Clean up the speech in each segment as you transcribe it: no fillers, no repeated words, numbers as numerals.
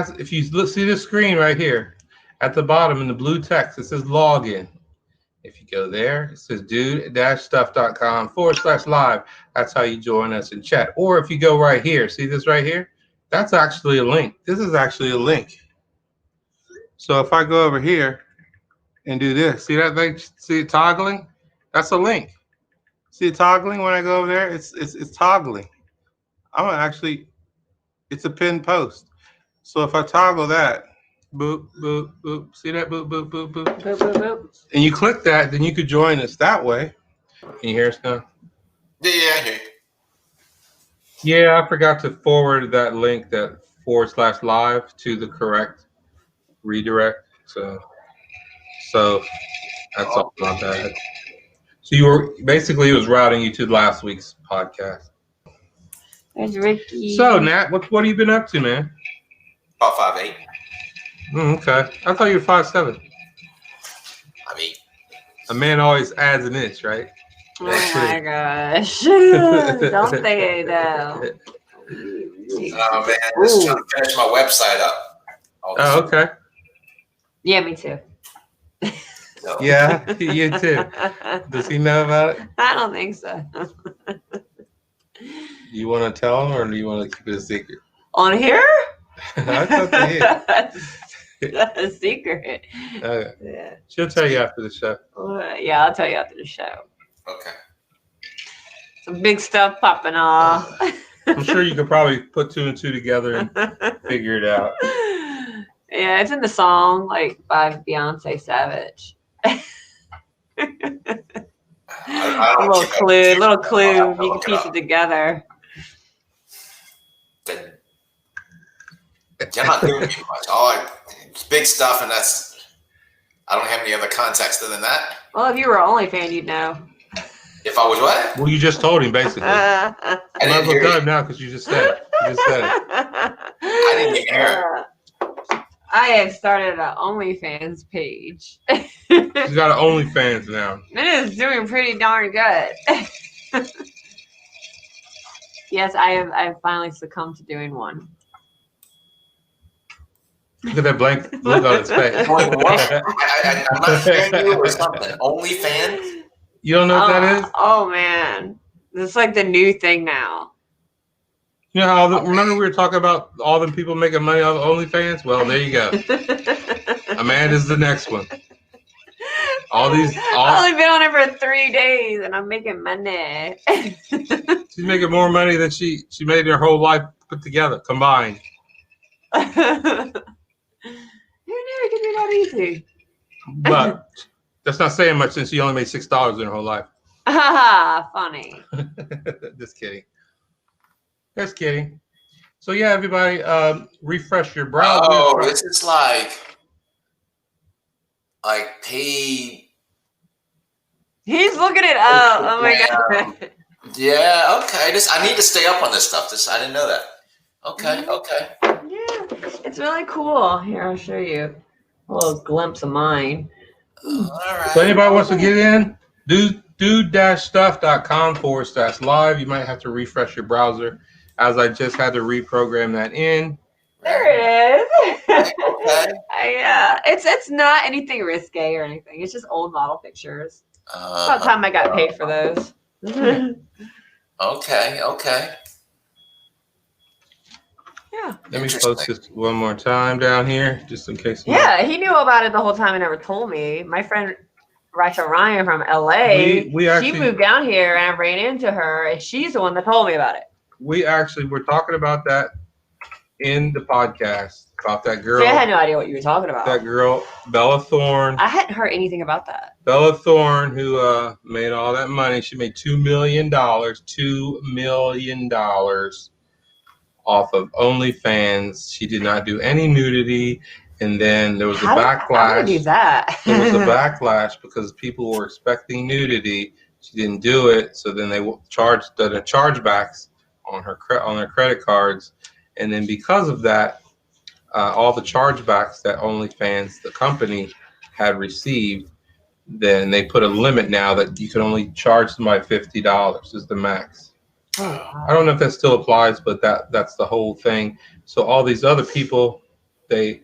if you see the screen right here at the bottom in the blue text, it says login. If you go there, it says dude-stuff.com/live. That's how you join us in chat. Or if you go right here, see this right here? That's actually a link. This is actually a link. So if I go over here and do this, see that thing? See it toggling? That's a link. See it toggling when I go over there? It's toggling. I'm gonna actually, it's a pinned post. So if I toggle that, boop, boop, boop. See that? Boop, boop, boop, boop. Boop, boop, boop. And you click that, then you could join us that way. Can you hear us now? Yeah, I hear you. Yeah, I forgot to forward that link, that /live to the correct redirect. So that's all my bad. So you were basically, it was routing you to last week's podcast. There's Ricky. So Nat, what have you been up to, man? About 5'8". Okay, I thought you were 5'7". I mean, a man always adds an inch, right? Oh my gosh! Don't say it though. oh man, just trying to finish my website up. Oh, okay. Yeah, me too. No. Yeah, you too. Does he know about it? I don't think so. Do you want to tell him, or do you want to keep it a secret? On here? That's up to you. That's a secret. Okay. Yeah. She'll tell you after the show. Yeah, I'll tell you after the show. Okay. Some big stuff popping off. I'm sure you could probably put 2 and 2 together and figure it out. Yeah, it's in the song, like by Beyonce Savage. I don't little clue. You can piece it together. Then you're not doing too much. It's big stuff, and I don't have any other context other than that. Well, if you were an OnlyFans, you'd know. If I was what? Well, you just told him, basically. I didn't hear it now because you just said it. You just said it. I didn't even hear it. I have started an OnlyFans page. She's got an OnlyFans now. It is doing pretty darn good. Yes, I've finally succumbed to doing one. Look at that blank look on his face. What? I'm not hearing you or something. OnlyFans? You don't know what that is? Oh man, it's like the new thing now. You know how remember we were talking about all them people making money off OnlyFans? Well, there you go. Amanda's the next one. I've only been on it for 3 days, and I'm making money. She's making more money than she made her whole life put together, combined. Who knew it could be that easy? But that's not saying much since she only made $6 in her whole life. Funny. Just kidding. Just kidding. So yeah, everybody, refresh your browser. Oh, this is like paid. He's looking it up. Oh my god. Yeah. Okay. I need to stay up on this stuff. I didn't know that. Okay. Okay. Yeah, it's really cool. Here, I'll show you a little glimpse of mine. All right. So anybody wants to get in, dude-stuff.com/live. You might have to refresh your browser, as I just had to reprogram that in. There it is. Okay. It's not anything risque or anything. It's just old model pictures. About time I got paid for those. Okay. Okay. Yeah. Let me post this one more time down here, just in case. Yeah, he knew about it the whole time and never told me. My friend Rachel Ryan from LA, she moved down here and I ran into her, and she's the one that told me about it. We actually were talking about that in the podcast, about that girl. See, I had no idea what you were talking about. That girl, Bella Thorne. I hadn't heard anything about that. Bella Thorne, who made all that money. She made $2 million. $2 million off of OnlyFans. She did not do any nudity, and then there was a backlash. How did I do that? There was a backlash because people were expecting nudity. She didn't do it, so then they charged the chargebacks on their credit cards, and then because of that, all the chargebacks that OnlyFans, the company, had received, then they put a limit now that you can only charge somebody $50 is the max. I don't know if that still applies, but that's the whole thing. So all these other people the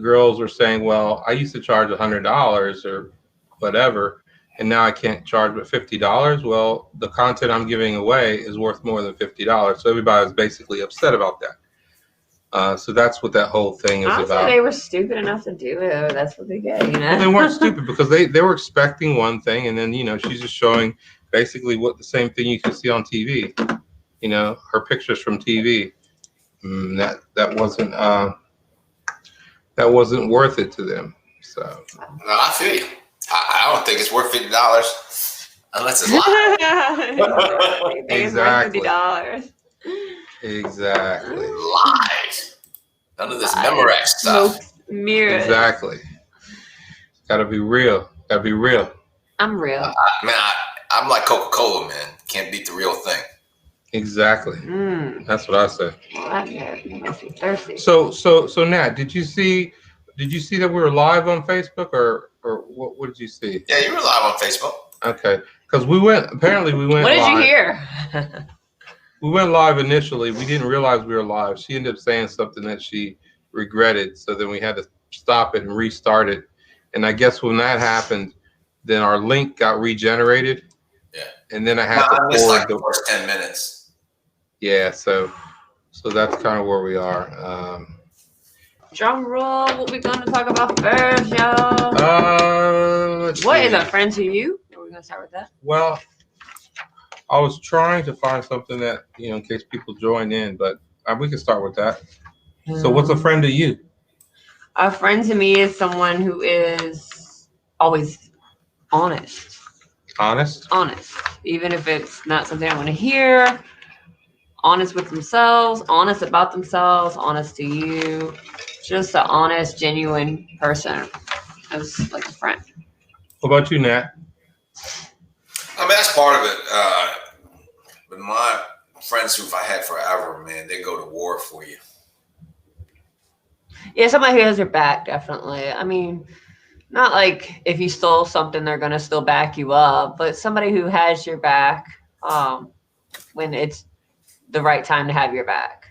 girls were saying, well, I used to charge $100 or whatever, and now I can't charge but $50. Well, the content I'm giving away is worth more than $50. So everybody was basically upset about that. So that's what that whole thing is Honestly, about. they were stupid enough to do it. That's what they get, you know. Well, they weren't stupid because they were expecting one thing, and then she's just showing basically what the same thing you can see on TV. Her pictures from TV. That wasn't worth it to them. So. No, I feel you. I don't think it's worth $50 unless it's live. Exactly. $50. Exactly. Live. None of this Memorex stuff. Mirrors. Exactly. Gotta be real. Gotta be real. I'm real. Man, I'm like Coca-Cola, man. Can't beat the real thing. Exactly. That's what I say. Thirsty. So Nat, did you see that we were live on Facebook or what did you see? Yeah, you were live on Facebook. Okay, because we went What did you hear? We went live initially. We didn't realize we were live. She ended up saying something that she regretted, so then we had to stop it and restart it. And I guess when that happened, then our link got regenerated. Yeah. And then I had to missed like the first 10 minutes. Yeah, so that's kind of where we are. Drum roll. What we going to talk about first, y'all? What is a friend to you? Are we going to start with that? Well, I was trying to find something that, in case people join in, but we can start with that. So what's a friend to you? A friend to me is someone who is always honest. Honest? Honest. Even if it's not something I want to hear. Honest with themselves. Honest about themselves. Honest to you. Just an honest, genuine person. As like a friend. What about you, Nat? I mean, that's part of it. But my friends who I had forever, man, they go to war for you. Yeah, somebody who has your back, definitely. I mean, not like if you stole something, they're going to still back you up, but somebody who has your back when it's the right time to have your back.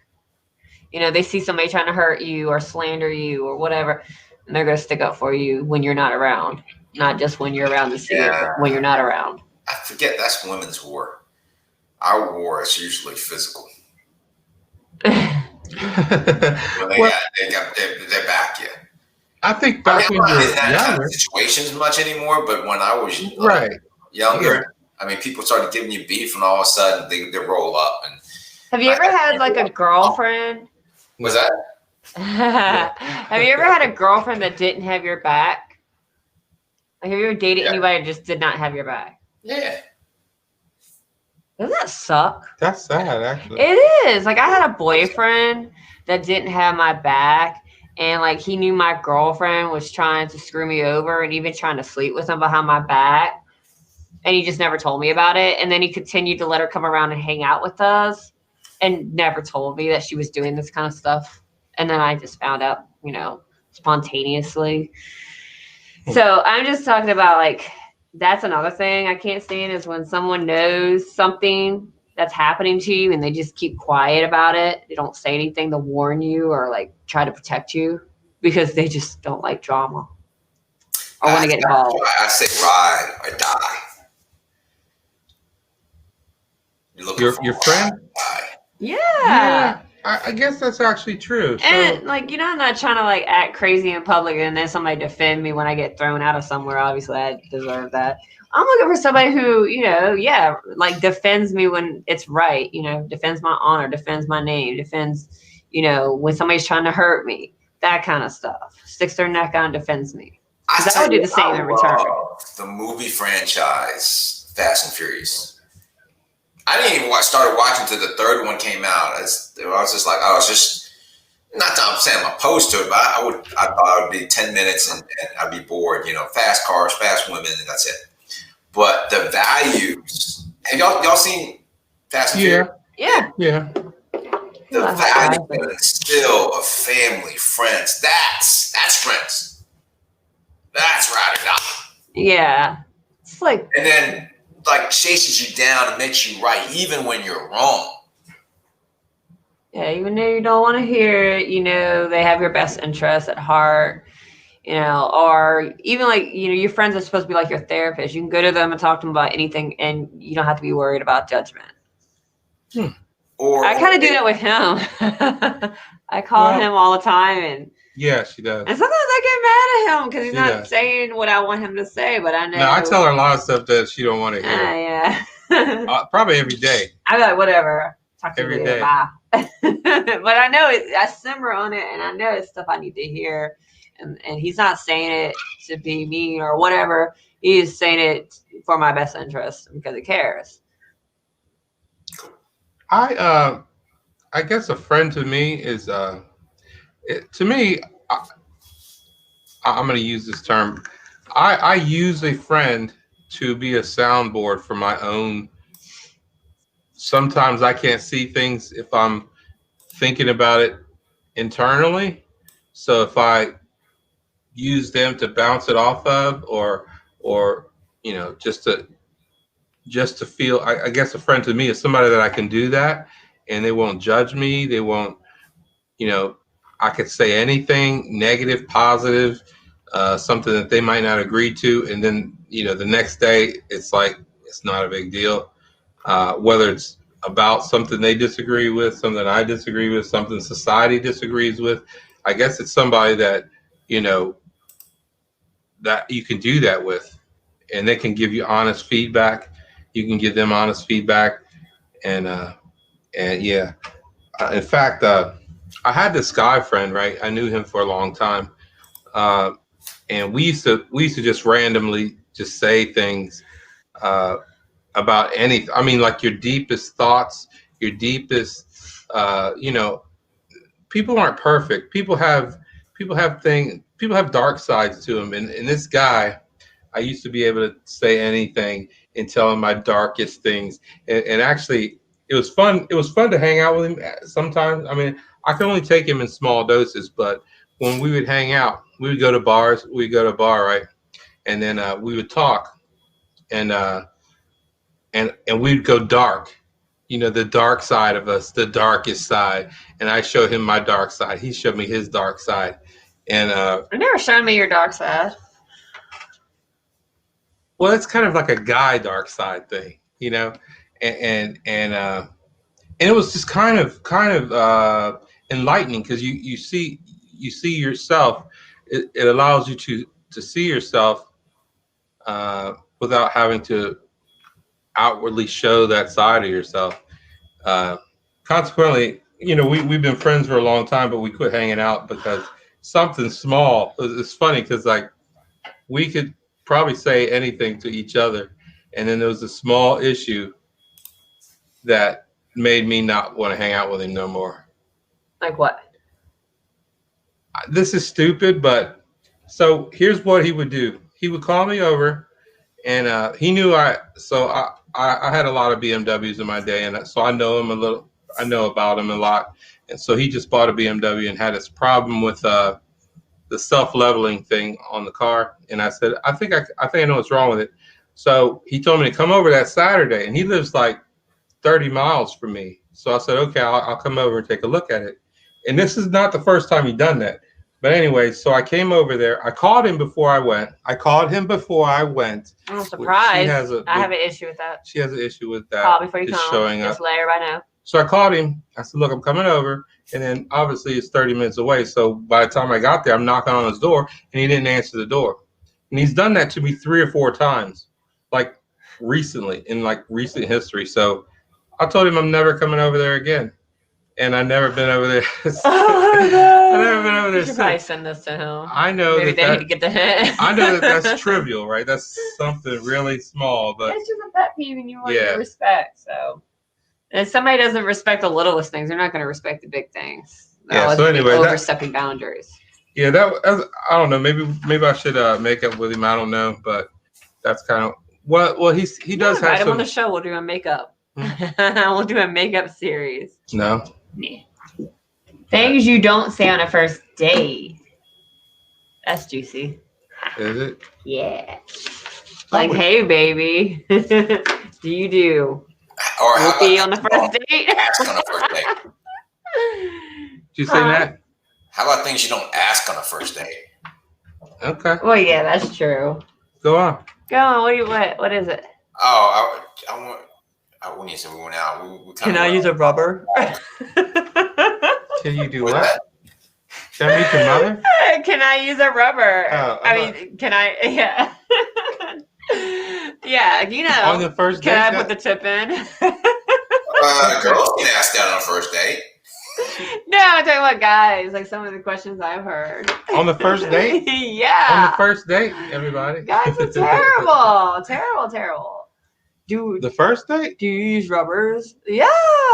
They see somebody trying to hurt you or slander you or whatever, and they're going to stick up for you when you're not around, not just when you're around to see it, but when you're not around. I forget that's women's war. Our war is usually physical. When they back you. I think back when you were younger. Situations much anymore, but when I was younger, I mean, people started giving you beef, and all of a sudden they roll up. And have you ever had like a girlfriend? Was that? Have you ever had a girlfriend that didn't have your back? Like, have you ever dated anybody that just did not have your back? Yeah. Doesn't that suck? That's sad, actually. It is. Like, I had a boyfriend that didn't have my back, and like he knew my girlfriend was trying to screw me over and even trying to sleep with him behind my back, and he just never told me about it. And then he continued to let her come around and hang out with us and never told me that she was doing this kind of stuff. And then I just found out, spontaneously. So I'm just talking about, like, that's another thing I can't stand is when someone knows something that's happening to you and they just keep quiet about it. They don't say anything to warn you or like try to protect you because they just don't like drama or want to get involved. I say ride or die. Your friend? Yeah. I guess that's actually true. And like, I'm not trying to like act crazy in public and then somebody defend me when I get thrown out of somewhere. Obviously I deserve that. I'm looking for somebody who, like defends me when it's right, defends my honor, defends my name, defends, when somebody's trying to hurt me, that kind of stuff. Sticks their neck out and defends me. I would do the same in return. The movie franchise, Fast and Furious. I didn't even started watching till the third one came out. I was just like, not that I'm saying I'm opposed to it, but I thought it would be 10 minutes and I'd be bored. Fast cars, fast women, and that's it. But the values. Have y'all seen Fast and Furious? Yeah. The value still of family, friends. That's friends. That's ride or die. Yeah. It's like, and then like chases you down and makes you right even when you're wrong. Yeah, even though you don't want to hear it, they have your best interests at heart, or even like, your friends are supposed to be like your therapist. You can go to them and talk to them about anything, and you don't have to be worried about judgment. I kind of do that with him. I call him all the time, and yeah, she does. And sometimes I get mad at him because he's not saying what I want him to say, but I know. No, I tell her a lot of stuff that she don't want to hear. Yeah. Probably every day. I'm like, whatever. Talk to every you later. day. Bye. But I know I simmer on it, and I know it's stuff I need to hear. And he's not saying it to be mean or whatever. He is saying it for my best interest because he cares. I guess a friend to me is to me. I'm going to use this term. I use a friend to be a soundboard for my own. Sometimes I can't see things if I'm thinking about it internally. So if I use them to bounce it off of, or just to feel, I guess a friend to me is somebody that I can do that, and they won't judge me. They won't, I could say anything, negative, positive, something that they might not agree to, and then the next day it's like it's not a big deal. Whether it's about something they disagree with, something I disagree with, something society disagrees with, I guess it's somebody that that you can do that with, and they can give you honest feedback. You can give them honest feedback, and yeah. In fact, I had this guy friend, right? I knew him for a long time, and we used to just randomly just say things about anything. I mean, like your deepest thoughts, your deepest, people aren't perfect. People have things. People have dark sides to them, and this guy, I used to be able to say anything and tell him my darkest things, and actually. It was fun. It was fun to hang out with him sometimes. I mean, I could only take him in small doses, but when we would hang out, we would go to bars. We'd go to a bar, right? And then we would talk, and we'd go dark. The dark side of us, the darkest side. And I showed him my dark side. He showed me his dark side. And I've never shown me your dark side. Well, it's kind of like a guy dark side thing, and it was just kind of enlightening because you see yourself. It allows you to see yourself without having to outwardly show that side of yourself. Consequently, we've been friends for a long time, but we quit hanging out because something small. It's funny because like we could probably say anything to each other, and then there was a small issue that made me not want to hang out with him no more. Like what? This is stupid, but so here's what he would do. He would call me over, and he knew I had a lot of BMWs in my day, and so I know him a little. I know about him a lot, and so he just bought a BMW and had this problem with the self-leveling thing on the car. And I said, I think I know what's wrong with it. So he told me to come over that Saturday, and he lives like 30 miles from me. So I said, okay, I'll come over and take a look at it. And this is not the first time he'd done that. But anyway, so I came over there. I called him before I went. I'm surprised. I have an issue with that. She has an issue with that. Call before you just come. Showing just up. let everybody know. So I called him. I said, look, I'm coming over. And then obviously it's 30 minutes away. So by the time I got there, I'm knocking on his door, and he didn't answer the door. And he's done that to me 3 or 4 times, like recently, in like recent history. So I told him I'm never coming over there again. And I've never been over there. Oh, no. I've never been over there. You should probably send this to him. I know Maybe they need to get the hint. I know that's trivial, right? That's something really small, but it's just a pet peeve, and you want your respect. So, if somebody doesn't respect the littlest things, they're not going to respect the big things. Yeah. So anyway, overstepping boundaries. Yeah, I don't know. Maybe I should make up with him. I don't know, but that's kind of well. He does have him on the show. We'll do a makeup. We'll do a makeup series. No. Yeah. Things you don't say on a first date. That's juicy. Is it? Yeah. Like, hey, baby. Do you do? Or Whoopee on the first date? Ask on the first date. you say that? How about things you don't ask on a first date? Okay. Well, yeah, that's true. Go on. Go on. What is it? Oh, when you said we went out, we Can I use a rubber? Can you do What's what? that? Can I meet your mother? Can I use a rubber? Oh, I mean, can I? Yeah. Yeah, you know. On the first date? Can I put the tip in? Girls can ask that on a first date. No, I'm talking about guys. Like some of the questions I've heard. On the first date? Yeah. On the first date, everybody. Guys are terrible. Terrible. The first date? Do you use rubbers? Yeah,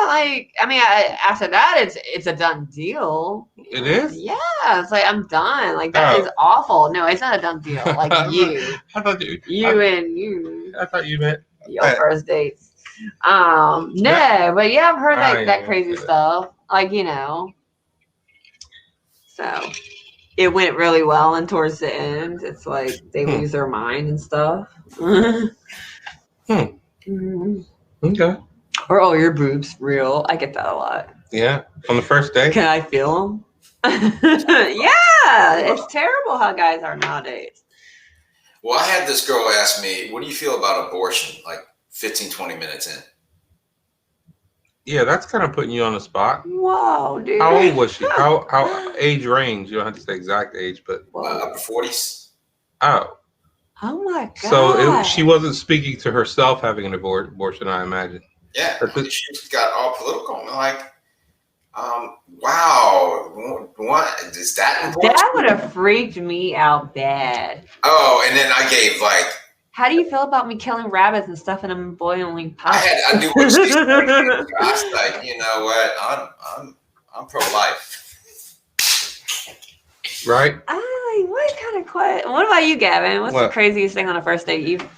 like I mean, after that, it's a done deal. It is? Yeah, it's like I'm done. Like that is awful. No, it's not a done deal. Like you, I thought you. you. I thought you meant Your first dates. No, but yeah, I've heard that crazy stuff. Like so it went really well, and towards the end, it's like they lose their mind and stuff. Okay. Or, oh, your boobs real. I get that a lot. Yeah. On the first date? Can I feel them? Yeah. It's terrible how guys are nowadays. Well, I had this girl ask me, what do you feel about abortion? Like 15, 20 minutes in. Yeah, that's kind of putting you on the spot. Whoa, dude. How old was she? How age range? You don't have to say exact age, but Upper 40s. Oh. Oh my god. So she wasn't speaking to herself having an abortion, I imagine. Yeah, she got all political. I'm like, wow, what is that important? That would have freaked me out bad. Oh, and then I gave like, how do you feel about me killing rabbits and stuffing them in boiling pot? I do what she said. I was like, you know what? I'm pro-life. Right? What kind of question? What about you, Gavin? What's the craziest thing on a first date you've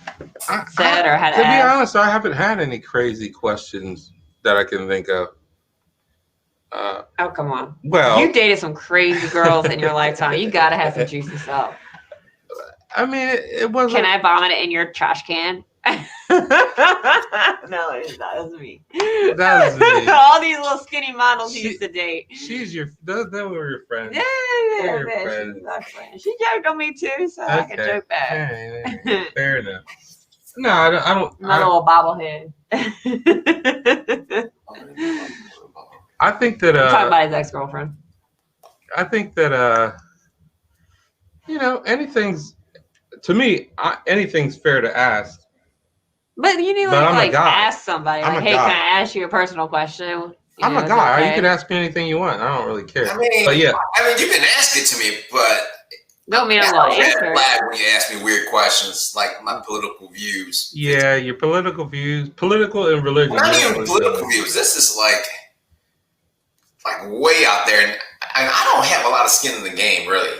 said or had to be ask? honest, I haven't had any crazy questions that I can think of. Oh, come on. Well, you dated some crazy girls in your lifetime. You got to have some juicy stuff. I mean, it wasn't. Can I vomit it in your trash can? No, it's not. That's me. That's me. All these little skinny models you used to date. They were your friends. Yeah, she joked on me too, so I can joke back. Yeah, fair enough. No, I don't. My little bobblehead. I think that. Talk about his ex-girlfriend. I think that. Anything's. To me, anything's fair to ask. But you need to ask somebody. Like, hey, can I ask you a personal question? I'm a guy. Okay? You can ask me anything you want. I don't really care. I mean, but yeah. You can ask it to me, but don't mean I'm going to answer. When you ask me weird questions, like my political views. Yeah, your political views, political and religion. Not even political views. This is like way out there, and I don't have a lot of skin in the game, really,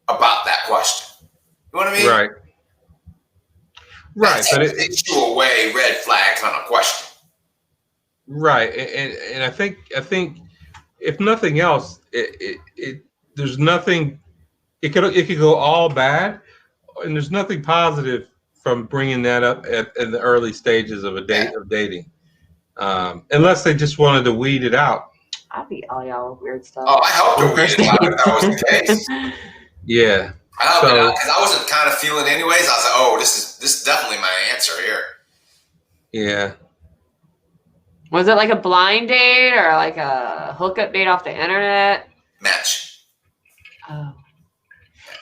about that question. You know what I mean? Right. Right, but it's you away red flag kind of question. Right, and I think if nothing else, there's nothing. It could go all bad, and there's nothing positive from bringing that up in the early stages of dating, unless they just wanted to weed it out. I'd be all y'all weird stuff. Oh, I hope to weed it out if that was the case. Yeah. Because I wasn't kind of feeling it anyways. I was like, oh, this is definitely my answer here. Yeah. Was it like a blind date or like a hookup date off the internet? Match. Oh.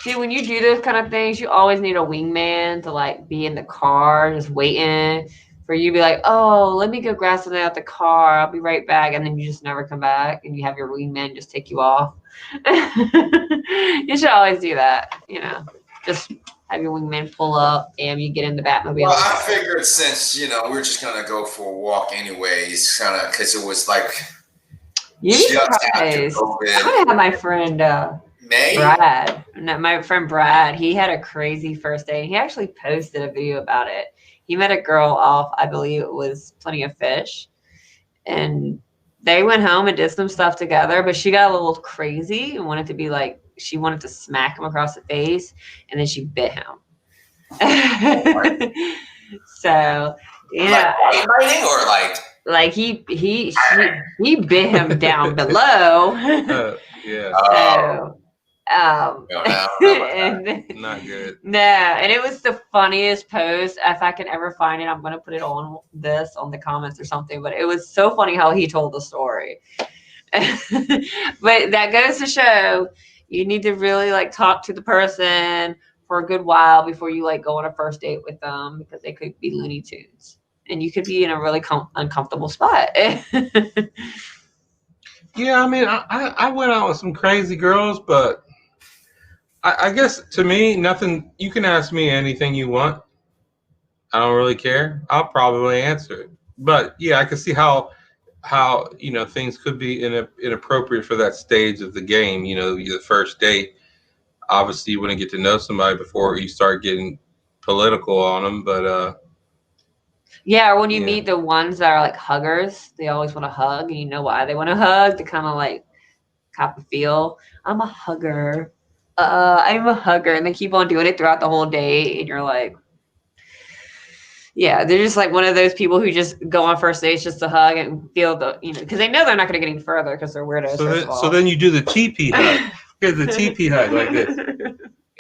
See, when you do those kind of things, you always need a wingman to be in the car, just waiting for you to be like, oh, let me go grab something out the car. I'll be right back. And then you just never come back and you have your wingman just take you off. You should always do that, just have your wingman pull up and you get in the Batmobile. Well, I figured since, we're just going to go for a walk anyways, kind of, because it was like just after COVID. I had my friend Brad. No, my friend Brad, he had a crazy first date. He actually posted a video about it. He met a girl off, I believe it was Plenty of Fish, and they went home and did some stuff together, but she got a little crazy and wanted to be she wanted to smack him across the face, and then she bit him. So, yeah. Like biting or Like he bit him down below. Yeah. So, No, I don't know about that. and Not good. no, and it was the funniest post. If I can ever find it, I'm gonna put it on the comments or something. But it was so funny how he told the story. But that goes to show you need to really like talk to the person for a good while before you like go on a first date with them, because they could be Looney Tunes and you could be in a really uncomfortable spot. Yeah, I mean, I went out with some crazy girls, but I guess to me, nothing. You can ask me anything you want. I don't really care. I'll probably answer it. But yeah, I can see how things could be inappropriate for that stage of the game. The first date. Obviously, you wouldn't get to know somebody before you start getting political on them. But yeah, or when you Yeah. meet the ones that are like huggers, they always want to hug, and you know why they want to hug, to kind of like cop a feel. I'm a hugger. I'm a hugger, and they keep on doing it throughout the whole day, and you're like, yeah, they're just like one of those people who just go on first dates just to hug and feel because they know they're not going to get any further because they're weirdos. so then you do the teepee hug. Here's the teepee hug like this,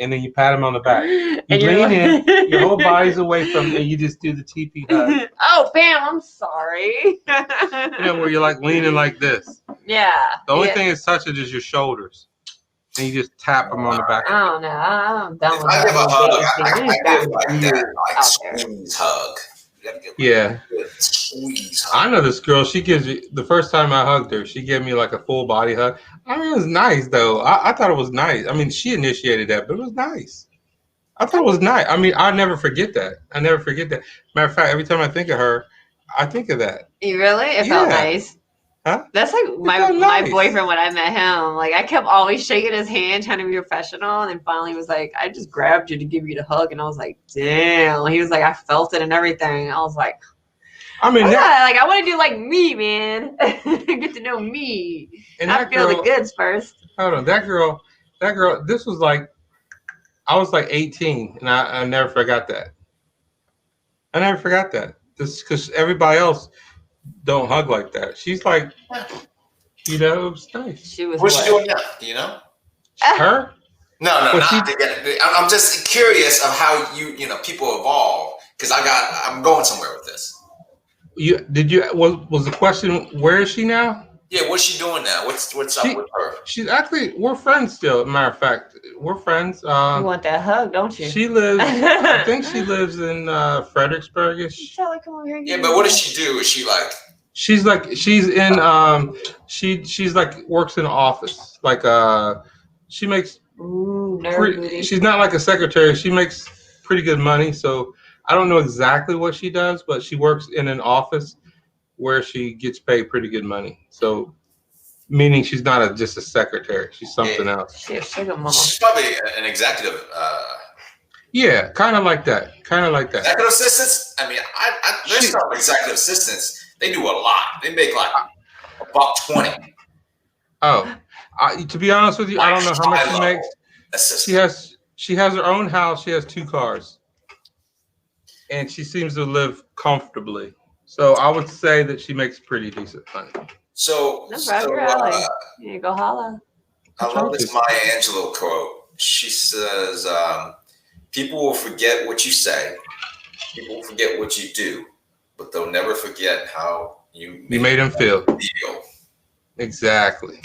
and then you pat him on the back. You And you're lean in, like- your whole body's away from, and you just do the teepee hug. Oh, Pam, I'm sorry. Where you're like leaning like this. Yeah. The only yeah. thing that's touching is your shoulders. And you just tap them on the back. I don't know. I'm done If with I that give a whole hug, dating I thing. give like that, Weird like out there. squeeze hug. You gotta give Yeah. a good squeeze hug. I know this girl, she gives you, the first time I hugged her, she gave me like a full body hug. I mean, it was nice though. I thought it was nice. I mean, she initiated that, but it was nice. I thought it was nice. I mean, I never forget that. Matter of fact, every time I think of her, I think of that. You really? It felt Yeah. nice. Huh? That's like my felt nice. boyfriend when I met him. Like I kept always shaking his hand, trying to be professional, and then finally he was like, "I just grabbed you to give you the hug," and I was like, "Damn!" He was like, "I felt it and everything." I was like, I mean, "Yeah, like I want to do like me, man. Get to know me. and I that feel girl, the goods first." hold on, that girl, this was like, I was like 18, and I never forgot that. I never forgot that. This because everybody else don't hug like that. She's like, it was nice. She was. What's she what? doing now? Do you know? Her? No, Well, I'm just curious of how people evolve, because I'm going somewhere with this. Was the question, where is she now? Yeah, what's she doing now? What's up with her? She's actually, we're friends still. Matter of fact, we're friends. You want that hug, don't you? She lives. I think she lives in Fredericksburg-ish. Charlie, come over here. Yeah, but what does she do? Is she like? She's like she's like works in an office. Like she makes. Ooh, nerd booty. She's not like a secretary. She makes pretty good money. So I don't know exactly what she does, but she works in an office where she gets paid pretty good money. So, meaning she's not just a secretary. She's something else. She's mama. She's probably an executive. Yeah, kind of like that. Executive assistants. I mean, there's some executive assistants. They do a lot. They make like $120. Oh, to be honest with you, I don't know how much she makes. Assistant. She has her own house. She has 2 cars, and she seems to live comfortably. So I would say that she makes pretty decent money. So, That's right, your alley. You go holla. I love this Maya Angelou quote. She says, "People will forget what you say. People will forget what you do, but they'll never forget how you made them feel." Exactly.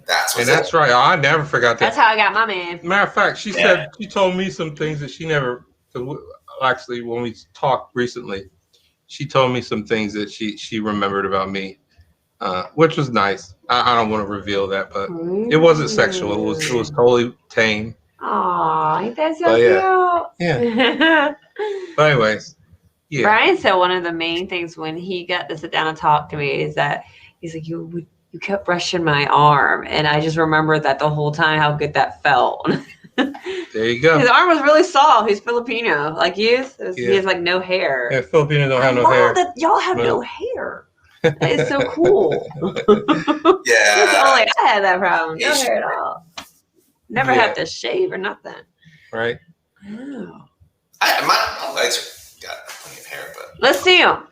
That's right. I never forgot that. That's how I got my man. Matter of fact, she said she told me some things that she never. Actually, when we talked recently, she told me some things that she remembered about me, which was nice. I don't want to reveal that, but it wasn't sexual. It was totally tame. Aw, that's so cute. Yeah. But anyways, yeah. Brian said one of the main things when he got to sit down and talk to me is that he's like, you kept brushing my arm, and I just remembered that the whole time how good that felt. There you go. His arm was really soft. He's Filipino, like you. He has like no hair. Yeah, Filipinos don't have no hair. That y'all have no hair. That is so cool. Yeah. Only I had that problem. No hair at all. Never had to shave or nothing. Right. Oh. My legs got plenty of hair, but Let's see him.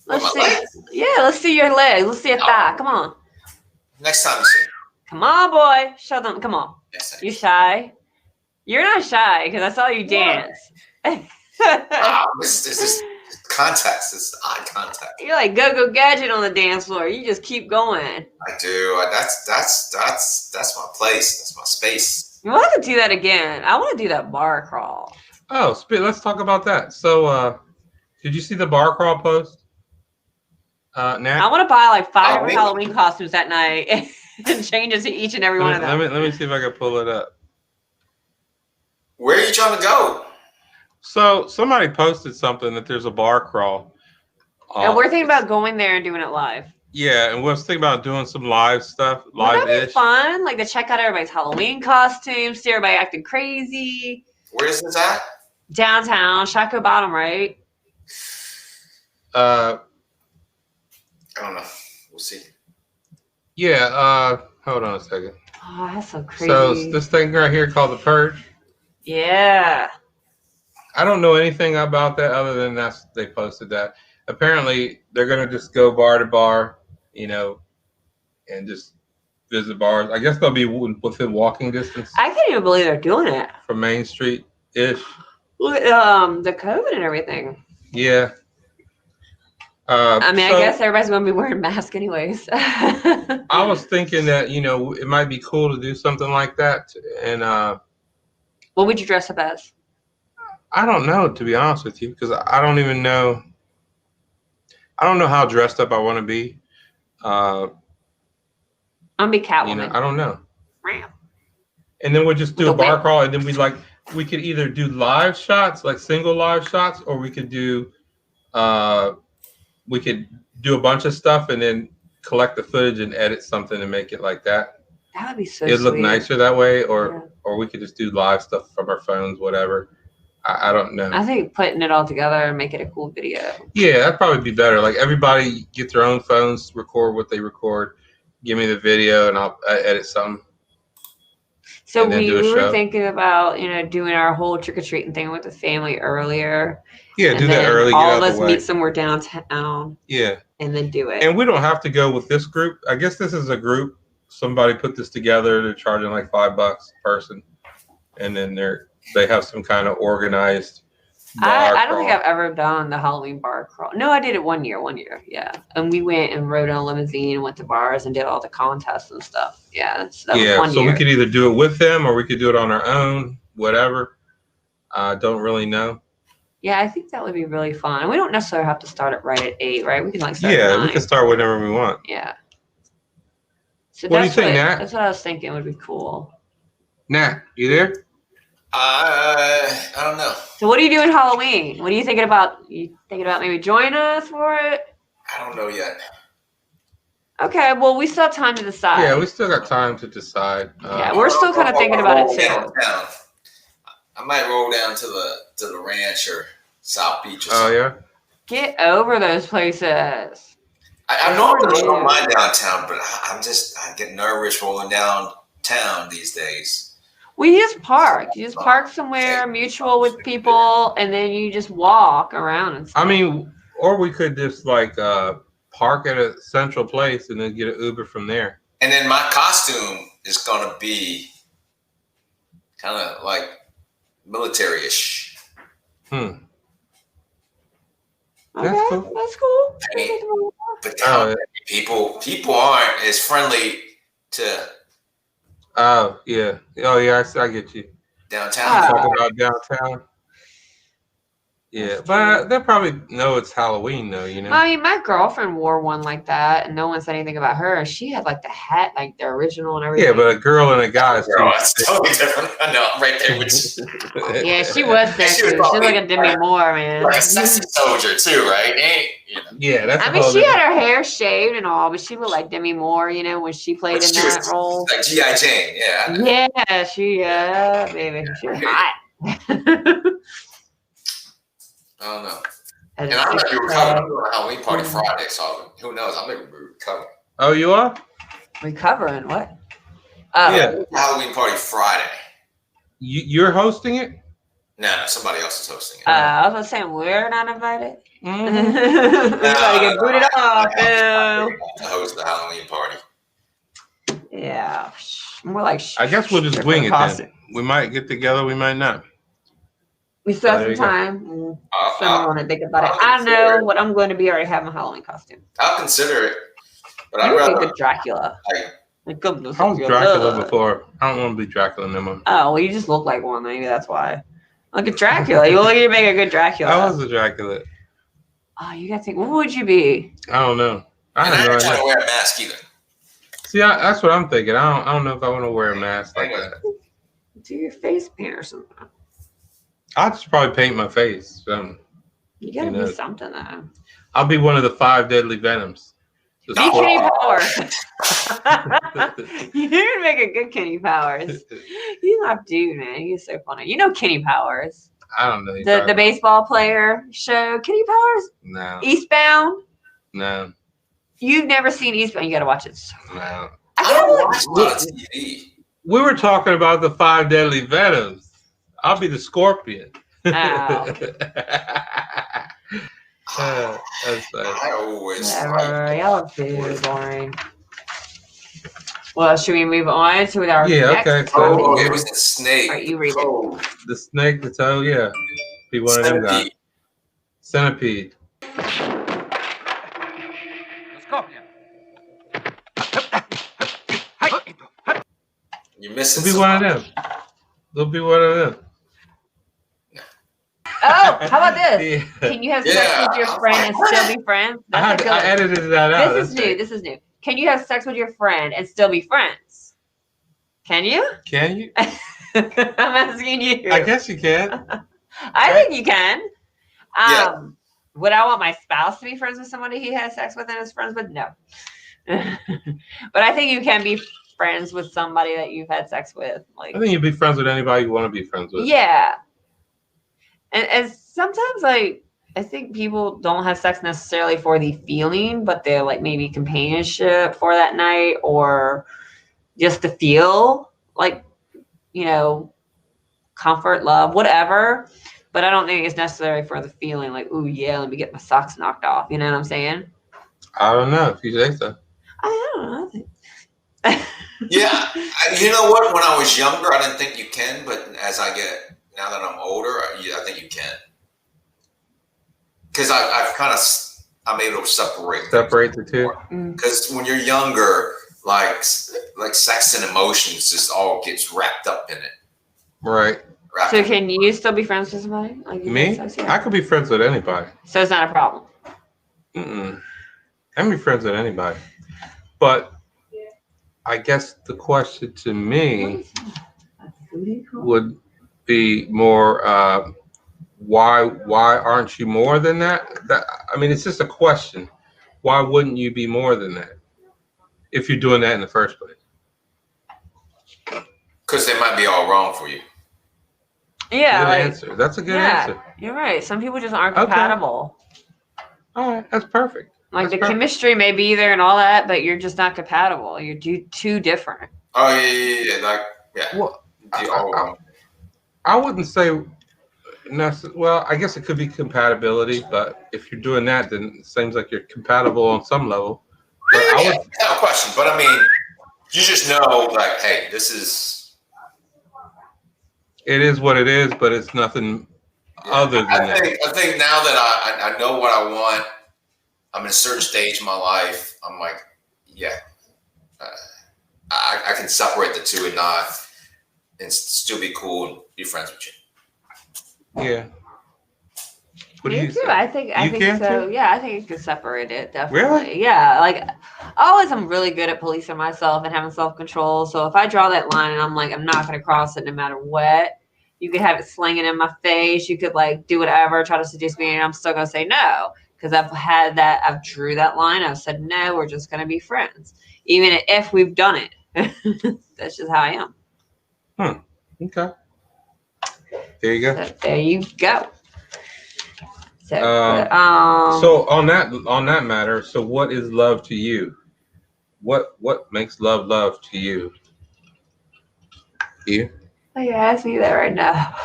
Let's my see. leg? Yeah, let's see your leg. Let's see your thigh. Come on. Next time you see me. Come on, boy. Show them. Come on. Yes, You shy? You're not shy because I saw you dance. This is context. It's eye contact. You're like go gadget on the dance floor. You just keep going. I do. That's my place. That's my space. You want to do that again? I want to do that bar crawl. Oh, let's talk about that. So, did you see the bar crawl post? Nat? I want to buy like 5 different Halloween costumes that night and change it to each and every one of them. Let me see if I can pull it up. Where are you trying to go? So somebody posted something that there's a bar crawl. And we're thinking about going there and doing it live. Yeah, and we was thinking about doing some live stuff, Wouldn't that be fun? Like to check out everybody's Halloween costumes, see everybody acting crazy. Where is this at? Downtown, Shaco Bottom, right? I don't know. We'll see. Yeah, hold on a second. Oh, that's so crazy. So this thing right here called the Purge. Yeah. I don't know anything about that other than they posted that. Apparently, they're gonna just go bar to bar, and just visit bars. I guess they'll be within walking distance. I can't even believe they're doing it. From Main Street ish. Look at the COVID and everything. Yeah. I guess everybody's gonna be wearing masks anyways. I was thinking that it might be cool to do something like that, and what would you dress up as? I don't know, to be honest with you, because I don't even know. I don't know how dressed up I want to be. I'm gonna be Catwoman. I don't know. Ram. And then we'll just do a bar crawl, and then we could either do live shots, like single live shots, or we could do a bunch of stuff and then collect the footage and edit something and make it like that. That would be so It'd look sweet. nicer that way, or we could just do live stuff from our phones, whatever. I don't know. I think putting it all together and make it a cool video. Yeah, that'd probably be better. Like everybody get their own phones, record what they record, give me the video, and I'll edit something. So we were thinking about, doing our whole trick-or-treating thing with the family earlier. Yeah, do that early. All of us meet somewhere downtown. Yeah. And then do it. And we don't have to go with this group. I guess this is a group. Somebody put this together. They're charging like $5 a person. And then they have some kind of organized bar I don't think I've ever done the Halloween bar crawl. No, I did it one year, yeah. And we went and rode on a limousine and went to bars and did all the contests and stuff. Yeah, that was 1 year. We could either do it with them or we could do it on our own, whatever. I don't really know. Yeah, I think that would be really fun. And we don't necessarily have to start it right at 8, right? We can start at 9. We can start whenever we want. Yeah. So what do you think, Nat? That's what I was thinking would be cool. Nat, you there? I don't know. So what are you doing Halloween? What are you thinking about? You thinking about maybe joining us for it? I don't know yet. Okay, well, we still have time to decide. Yeah, we still got time to decide. Yeah, we're still kind of thinking about it too. I might roll down to the ranch or South Beach or something. Oh, yeah? Get over those places. I normally don't mind downtown, but I get nervous rolling downtown these days. We just park. You just park somewhere mutual with people, and then you just walk around and stuff. Or we could just park at a central place and then get an Uber from there. And then my costume is gonna be kind of like military-ish. Okay, that's cool. But people aren't as friendly to. Oh yeah, I get you. Downtown. Talking about downtown. Yeah, but they'll probably know it's Halloween though, My girlfriend wore one like that, and no one said anything about her. She had like the hat, like the original and everything. Yeah, but a girl and a guy is totally different. I know, right there. Yeah, she was sexy. She was like a Demi Moore, man. Like a sexy soldier too, right? Yeah, that's. She had her hair shaved and all, but she looked like Demi Moore, when she played in that role. Like G.I. Jane, yeah. Yeah, baby, she was hot. I don't know. And I might be recovering. I'm doing a Halloween party Friday, so who knows? I may be recovering. Oh, you are? Recovering? What? Yeah. Halloween party Friday. You're hosting it? No, somebody else is hosting it. I was saying we're not invited. Mhm. We're about to get booted off. To host the Halloween party. Yeah, more like. I guess we'll just wing it then. We might get together, we might not. We still have There some you go. time. So I want to think about it. I'll I consider know it. what I'm going to be. I already have my Halloween costume. I'll consider it, but You I'd would be a rather good Dracula. like, Goodness I was of Dracula blood. before. I don't want to be Dracula no more. Oh, well, you just look like one. Maybe that's why. Look at Dracula. You look. You make a good Dracula. I was a Dracula. Oh, you gotta think. What would you be? I don't know. I and I have no didn't want idea. to wear a mask either. See, that's what I'm thinking. I don't know if I want to wear a mask like that. Do your face paint or something. I'll just probably paint my face. You gotta You know. be something though. I'll be one of the 5 deadly venoms. The Be sport- Kenny Powers. You would make a good Kenny Powers. He's my dude, man. He's so funny. You know Kenny Powers, I don't know. the baseball player show. Kenny Powers, No, Eastbound. no, You've never seen Eastbound. You gotta watch it. no. I don't watch a lot of TV. We were talking about the 5 deadly venoms. I'll be the scorpion. That's funny. I always Whatever. Y'all are very boring. Well, should we move on to our next okay. topic? Oh, it was the snake. All right, you read it. The snake, the toe, yeah. Be one of them guys. Centipede. Centipede. You're missing. It'll be one of them. It'll be one of them. Oh, how about this? Yeah. Can you have sex with your friend and still be friends? That's a good I one. edited that out. This is new. This is new. Can you have sex with your friend and still be friends? Can you? Can you? I'm asking you. I guess you can. I think you can. Yeah. Would I want my spouse to be friends with somebody he has sex with and is friends with? No. But I think you can be friends with somebody that you've had sex with. Like, I think you'd be friends with anybody you want to be friends with. yeah. And sometimes, like, I think people don't have sex necessarily for the feeling, but they're like maybe companionship for that night or just to feel like, you know, comfort, love, whatever. But I don't think it's necessary for the feeling like, ooh, yeah, let me get my socks knocked off. You know what I'm saying? I don't know if you say so. I don't know. Yeah, you know what? When I was younger, I didn't think you can, but now that I'm older, I think you can. Because I'm able to separate the two. Because when you're younger, like sex and emotions just all gets wrapped up in it. Right. So can you still be friends with somebody? Like Me? I could be friends with anybody. So it's not a problem. I can be friends with anybody. But I guess the question to me would be more, why aren't you more than that? I mean, it's just a question. Why wouldn't you be more than that if you're doing that in the first place? Because they might be all wrong for you. Yeah. Good answer. That's a good answer. You're right. Some people just aren't compatible. All right, that's perfect. Like the chemistry may be there and all that, but you're just not compatible. You're too different. Oh yeah. Like yeah. Well, I wouldn't say well, I guess it could be compatibility, but if you're doing that, then it seems like you're compatible on some level. But no question. But I mean, you just know, like, hey, this is. It is what it is, but it's nothing other than that. I think now that I know what I want, I'm in a certain stage in my life. I'm like, yeah, I can separate the two and still be cool and be friends with you. Yeah. Me too. I think so. Yeah, I think you can separate it, definitely. Really? Yeah. Like I am really good at policing myself and having self-control. So if I draw that line and I'm like, I'm not gonna cross it no matter what, you could have it slinging in my face, you could like do whatever, try to seduce me, and I'm still gonna say no. Because I've drew that line, I've said no, we're just gonna be friends. Even if we've done it. That's just how I am. Okay. There you go. So there you go. So, so on that matter, so what is love to you? What makes love to you? You? Oh, you're asking me that right now.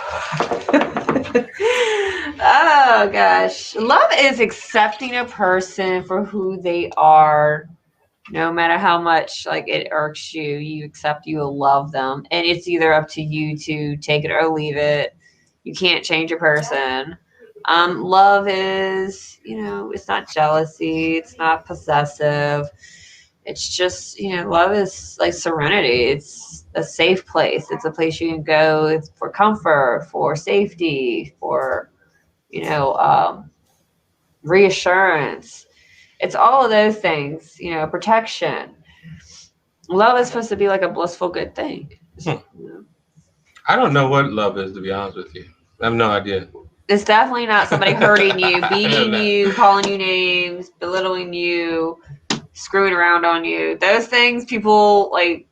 Oh gosh. Love is accepting a person for who they are. No matter how much like it irks you, you accept, you will love them. And it's either up to you to take it or leave it. You can't change a person. Love is, it's not jealousy, it's not possessive. It's just, love is like serenity. It's a safe place. It's a place you can go for comfort, for safety, for, reassurance. It's all of those things, protection. Love is supposed to be like a blissful, good thing. I don't know what love is, to be honest with you. I have no idea. It's definitely not somebody hurting you, beating you, calling you names, belittling you, screwing around on you. Those things people like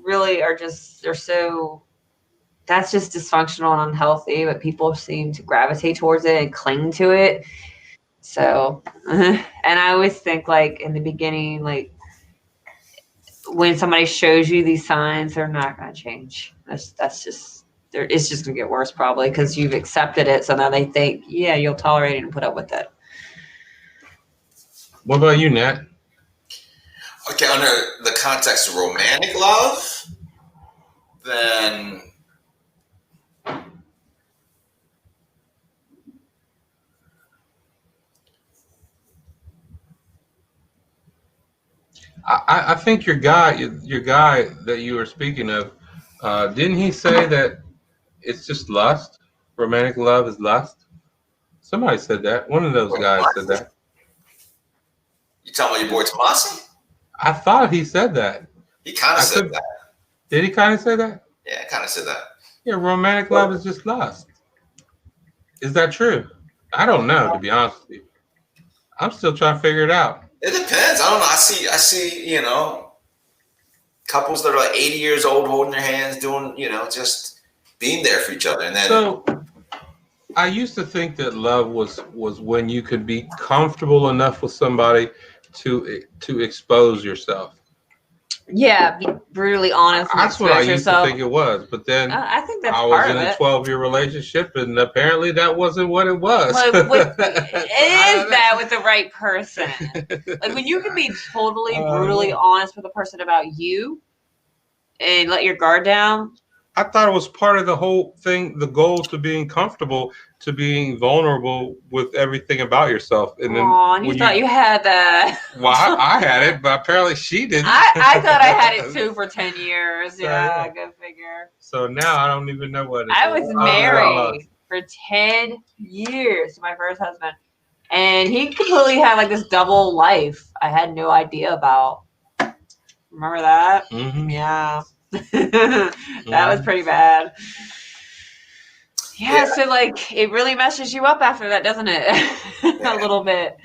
really are just, that's just dysfunctional and unhealthy, but people seem to gravitate towards it and cling to it. So, and I always think like in the beginning, like when somebody shows you these signs, they're not going to change. That's just, it's just going to get worse probably because you've accepted it. So now they think, yeah, you'll tolerate it and put up with it. What about you, Nat? Okay, under the context of romantic love, then I think your guy that you were speaking of, didn't he say that it's just lust? Romantic love is lust? Somebody said that. One of those guys said that. You talking about your boy Tomasi? I thought he said that. He kind of said that. Did he kind of say that? Yeah, kind of said that. Yeah, romantic love is just lust. Is that true? I don't know, to be honest with you. I'm still trying to figure it out. It depends. I don't know. I see, couples that are like 80 years old holding their hands, doing, just being there for each other. And then so I used to think that love was when you could be comfortable enough with somebody to expose yourself. Yeah, be brutally honest. That's what I used to think it was, but then I think that's I was in a 12-year relationship, and apparently that wasn't what it was. It is that with the right person. Like when you can be totally brutally honest with a person about you and let your guard down. I thought it was part of the whole thing, the goal to being comfortable, to being vulnerable with everything about yourself. And then and you thought you had that. Well, I had it, but apparently she didn't. I thought I had it too for 10 years. Yeah, go figure. So now I don't even know what it is. I was married for 10 years to my first husband. And he completely had like this double life I had no idea about. Remember that? Mm-hmm. Yeah. That was pretty bad. Yeah, so like it really messes you up after that, doesn't it? A little bit.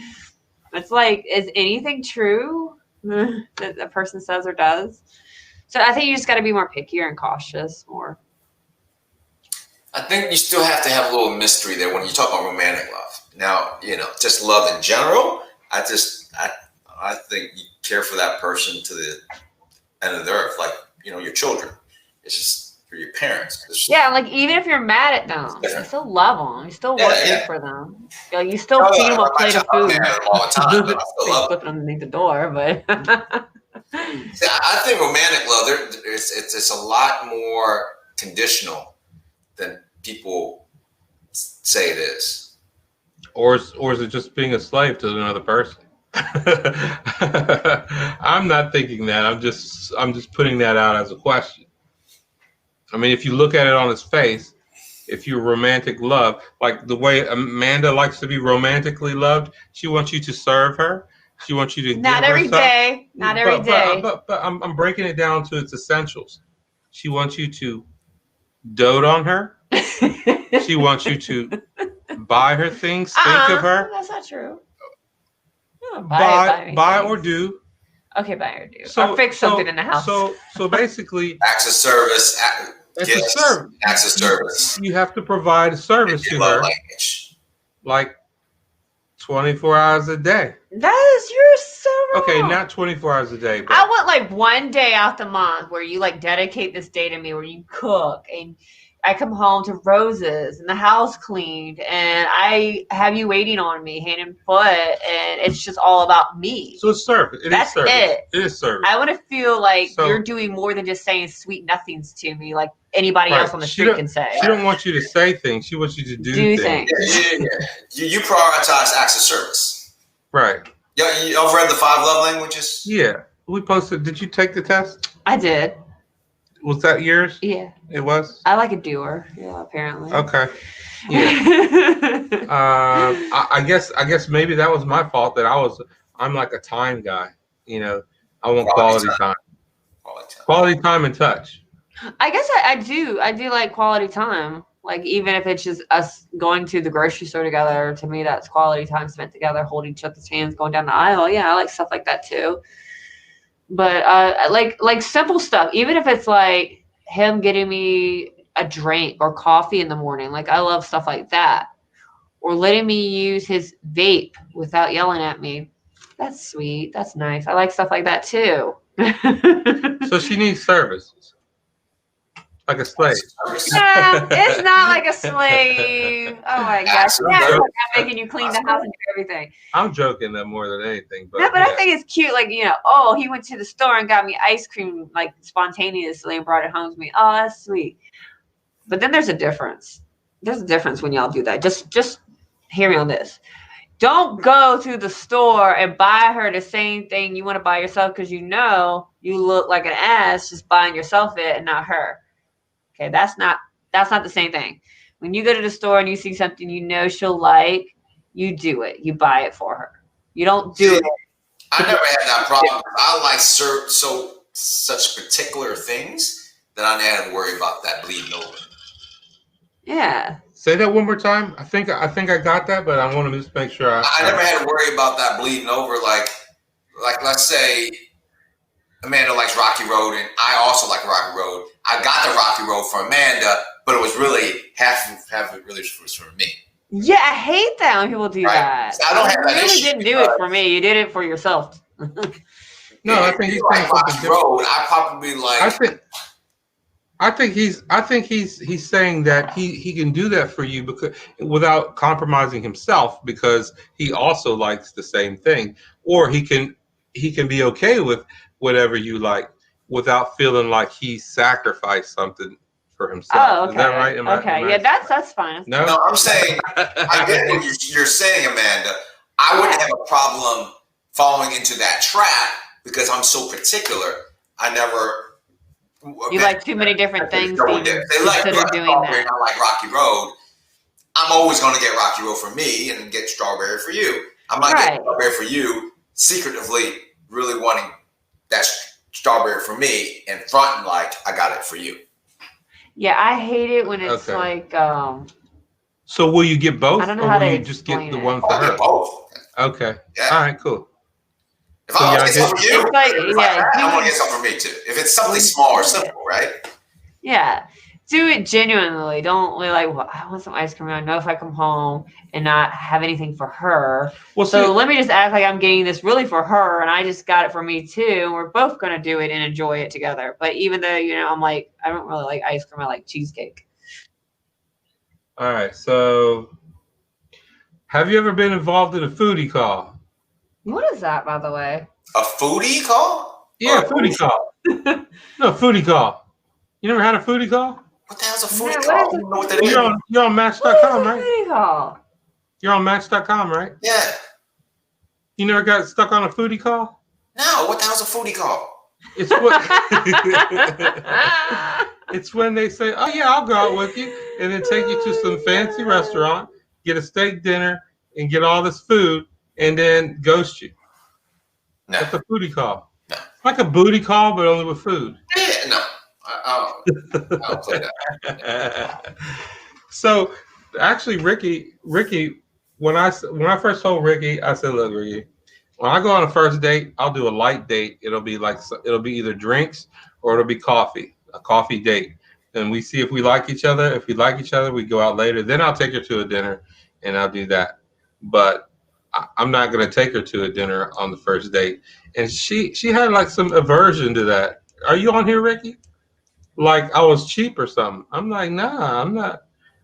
It's like, is anything true that a person says or does? So I think you just got to be more pickier and cautious more. I think you still have to have a little mystery there when you talk about romantic love. Now, just love in general. I think you care for that person to the end of the earth, like your children. It's just for your parents. Yeah, like even if you're mad at them, you still love them. You still working for them. You still feed them a plate of food. All the time, but I still love flipping underneath the door, but see, I think romantic love it's a lot more conditional than people say it is. Or is it just being a slave to another person? I'm not thinking that. I'm just putting that out as a question. I mean, if you look at it on its face, if you romantic love, like the way Amanda likes to be romantically loved, she wants you to serve her. She wants you to not give every her stuff. day, not every day. But I'm breaking it down to its essentials. She wants you to dote on her. She wants you to buy her things, think of her. That's not true. Buy or do. Okay, buy or do. Or fix something in the house. So basically, acts of service. Acts of service. You have to provide a service to her, like 24 hours a day. You're so wrong. Okay, not 24 hours a day. But I want like one day out the month where you like dedicate this day to me, where you cook and I come home to roses and the house cleaned, and I have you waiting on me hand and foot, and it's just all about me. So it's service. That's it. It is service. I want to feel like So- you're doing more than just saying sweet nothings to me, like anybody Right. else on the street can say. She don't want you to say things. She wants you to do things. You prioritize acts of service. Right. Yeah, you've read the 5 love languages? Yeah. We posted. Did you take the test? I did. Was that yours? Yeah. It was? I like a doer. Yeah, apparently. Okay. Yeah. I guess maybe that was my fault that I'm like a time guy. You know, I want quality time. Quality time and touch. I guess I do. I do like quality time. Like, even if it's just us going to the grocery store together, to me, that's quality time spent together, holding each other's hands, going down the aisle. Yeah, I like stuff like that too. But like simple stuff, even if it's like him getting me a drink or coffee in the morning, like I love stuff like that. Or letting me use his vape without yelling at me. That's sweet. That's nice. I like stuff like that too. So she needs service. Like a slave. Yeah, it's not like a slave. Oh my gosh. Yeah, I'm making you clean the house and do everything. I'm joking that more than anything. But No, but I think it's cute. Like, you know, oh, he went to the store and got me ice cream like spontaneously and brought it home to me. Oh, that's sweet. But then there's a difference. There's a difference when y'all do that. Just hear me on this. Don't go to the store and buy her the same thing you want to buy yourself because you know you look like an ass just buying yourself it and not her. Okay, that's not the same thing. When you go to the store and you see something you know she'll like, you do it. You buy it for her. You don't do it. I never had that problem. I like such particular things that I never had to worry about that bleeding over. Yeah. Say that one more time. I think I got that, but I want to just make sure I never had to worry about that bleeding over. Like let's say Amanda likes Rocky Road, and I also like Rocky Road. I got the Rocky Road for Amanda, but it was really half of it really was for me. Yeah, I hate that when people do that. So I don't have that You really issue didn't do it for me. You did it for yourself. No, I think he's saying like Rocky something Road. different. I probably like. I think he's saying that he can do that for you because without compromising himself because he also likes the same thing, or he can be okay with whatever you like without feeling like he sacrificed something for himself. Oh, okay. Is that right? Yeah, that's fine. No, I'm saying I get what you're saying, Amanda. I wouldn't have a problem falling into that trap because I'm so particular. I never. You like too many different things. They like doing that. I like Rocky Road. I'm always going to get Rocky Road for me and get strawberry for you. I'm not getting strawberry for you secretively, really wanting that strawberry for me and fronting like I got it for you. Yeah, I hate it when it's like. So will you get both, I don't know or how will to you just get the explain one it. for her? Get both. Okay. Yeah. All right. Cool. If I want to get something for you, It's like, I want to get something for me too. If it's something small or simple, right? Yeah. Do it genuinely. Don't be like, well, I want some ice cream. I know if I come home and not have anything for her. Well, so let me just act like I'm getting this really for her and I just got it for me too. And we're both going to do it and enjoy it together. But even though, you know, I'm like, I don't really like ice cream. I like cheesecake. All right. So have you ever been involved in a foodie call? What is that, by the way? A foodie call? Yeah, foodie call. No, foodie call. You never had a foodie call? What the hell's a foodie Yeah, call? I what is don't know what that is. You're on Match.com, right? Foodie call? You're on Match.com, right? Yeah. You never got stuck on a foodie call? No, what the hell's a foodie call? It's what it's when they say, "Oh yeah, I'll go out with you," and then take you to some fancy restaurant, get a steak dinner, and get all this food, and then ghost you. No. That's a foodie call. No. It's like a booty call, but only with food. Yeah, no. I don't play that. So, actually, Ricky, when I first told Ricky, I said, "Look, Ricky, when I go on a first date, I'll do a light date. It'll be either drinks or it'll be coffee, a coffee date. And we see if we like each other. If we like each other, we go out later. Then I'll take her to a dinner, and I'll do that. But I'm not going to take her to a dinner on the first date." And she had like some aversion to that. Are you on here, Ricky? like I was cheap or something. I'm like, nah, I'm not.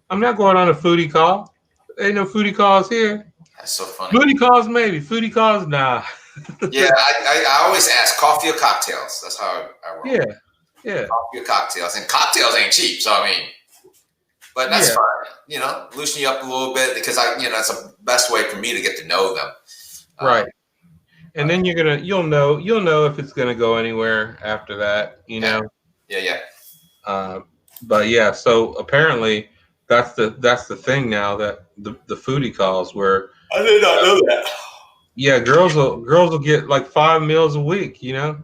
I'm not going on a foodie call. Ain't no foodie calls here. That's so funny. Foodie calls maybe. Foodie calls nah. Yeah, I always ask coffee or cocktails. That's how I roll. Yeah, yeah. Coffee or cocktails, and cocktails ain't cheap. So I mean, but that's Yeah. fine. You know, loosen you up a little bit because that's the best way for me to get to know them. Right. And then you'll know if it's gonna go anywhere after that. You know. Yeah. But yeah, so apparently that's the thing now, that the foodie calls where I did not know that. yeah, girls will get like 5 meals a week. You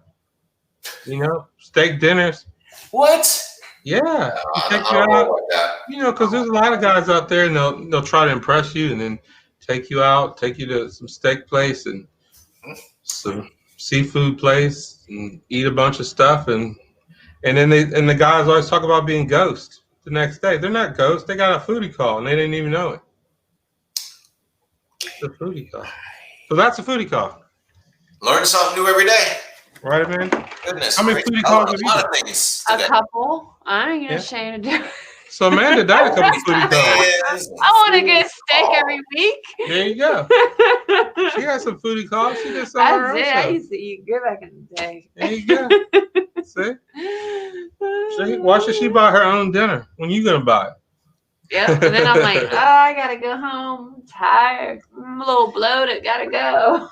know, steak dinners. What? Yeah, I take don't you know out. about that. You know, because there's a lot of guys out there, and they'll try to impress you, and then take you out, take you to some steak place and some seafood place, and eat a bunch of stuff, and then the guys always talk about being ghosts the next day. They're not ghosts. They got a foodie call, and they didn't even know it. It's a foodie call. So that's a foodie call. Learn something new every day. Right, man? Goodness. How many foodie calls have you done? A couple. I ain't gonna ashamed to do it. So Amanda done a couple foodie calls. I want to get steak every week. There you go. She got some foodie calls. She did some. I used to eat good back in the day. There you go. See? Why should she buy her own dinner when you gonna buy it? Yep. And then I'm like, oh, I gotta go home. I'm tired. I'm a little bloated. Gotta go.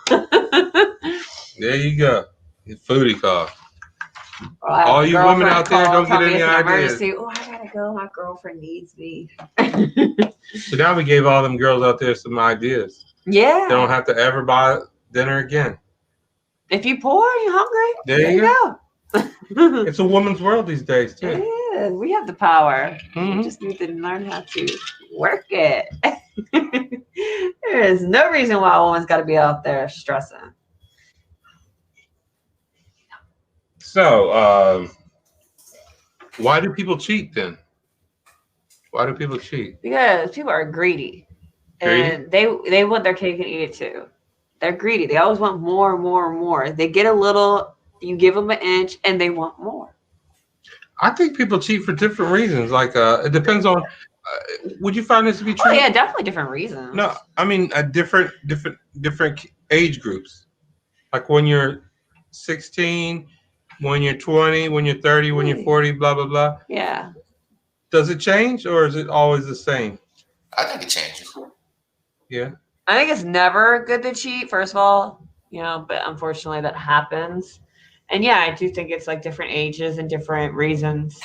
There you go. Your foodie call. All you women out there, don't get any ideas. Oh, I gotta go. My girlfriend needs me. So now we gave all them girls out there some ideas. Yeah. They don't have to ever buy dinner again. If you poor, you hungry. There you go. It's a woman's world these days too. Yeah, we have the power. Mm-hmm. We just need to learn how to work it. There is no reason why a woman's got to be out there stressing. So, why do people cheat then? Why do people cheat? Because people are greedy. And they want their cake and eat it too. They're greedy. They always want more and more and more. They get a little, you give them an inch, and they want more. I think people cheat for different reasons. Like, it depends on. Would you find this to be true? Oh yeah, definitely different reasons. No, I mean different age groups. Like when you're 16, when you're 20, when you're 30, when you're 40, blah blah blah. Yeah. Does it change, or is it always the same? I think it changes. Yeah. I think it's never good to cheat, first of all, but unfortunately that happens. And yeah, I do think it's like different ages and different reasons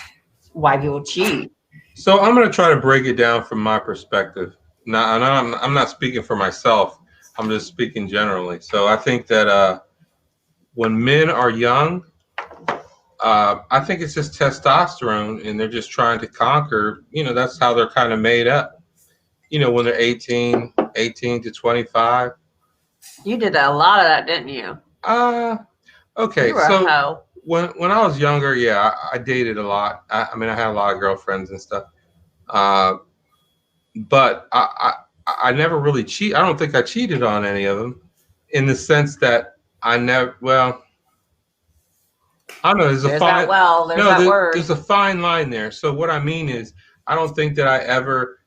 why people cheat. So I'm going to try to break it down from my perspective. Now, and I'm not speaking for myself. I'm just speaking generally. So I think that when men are young, I think it's just testosterone, and they're just trying to conquer. That's how they're kind of made up. When they're 18 to 25. You did a lot of that, didn't you? Okay. You were a hoe. When I was younger, yeah, I dated a lot. I had a lot of girlfriends and stuff. But I never really cheat. I don't think I cheated on any of them, in the sense that I never. Well, I don't know. There's a fine line there. So what I mean is, I don't think that I ever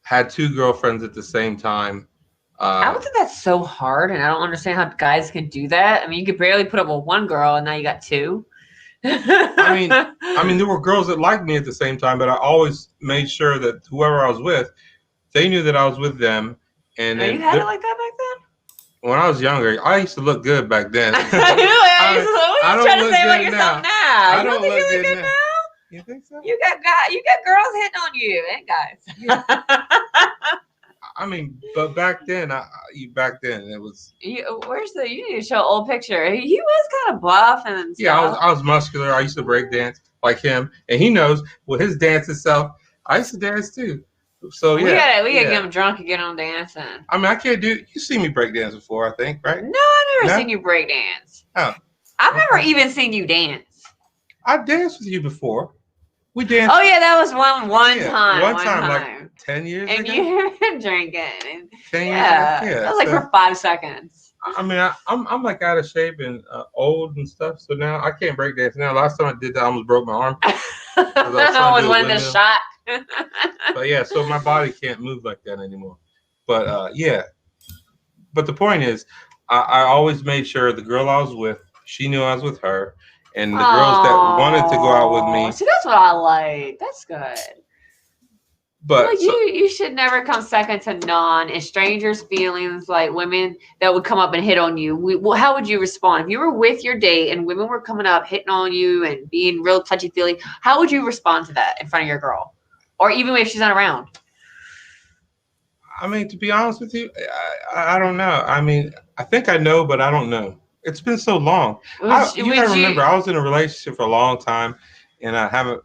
had two girlfriends at the same time. I would think that's so hard, and I don't understand how guys can do that. I mean, you could barely put up with one girl, and now you got two. I mean, there were girls that liked me at the same time, but I always made sure that whoever I was with, they knew that I was with them. And you had it like that back then? When I was younger, I used to look good back then. I don't trying to say about yourself now. I don't think you look good now. You think so? You got girls hitting on you, and guys. Yeah. I mean, but back then, it was. You need to show an old picture. He was kind of buff and stuff. Yeah, I was muscular. I used to break dance like him, and he knows with his dance itself. I used to dance too. So yeah, we gotta get him drunk and get on dancing. I mean, I can't do. You seen me break dance before, I think, right? No, I never seen you break dance. Oh, I've never even seen you dance. I've danced with you before. We danced. Oh yeah, that was one time. One time, like 10 years and ago. And you were drinking. 10 years yeah, ago. Yeah, that was like for 5 seconds. I mean, I'm like out of shape and old and stuff. So now I can't break dance. Now, last time I did that, I almost broke my arm. With one of the shot. But yeah, so my body can't move like that anymore. But yeah. But the point is, I always made sure the girl I was with, she knew I was with her, and the girls that wanted to go out with me. See, that's what I like. That's good. But like you should never come second to none. And strangers' feelings, like women that would come up and hit on you. How would you respond if you were with your date and women were coming up, hitting on you, and being real touchy feely? How would you respond to that in front of your girl, or even if she's not around? I mean, to be honest with you, I don't know. I mean, I think I know, but I don't know. It's been so long. You gotta remember, I was in a relationship for a long time, and I haven't,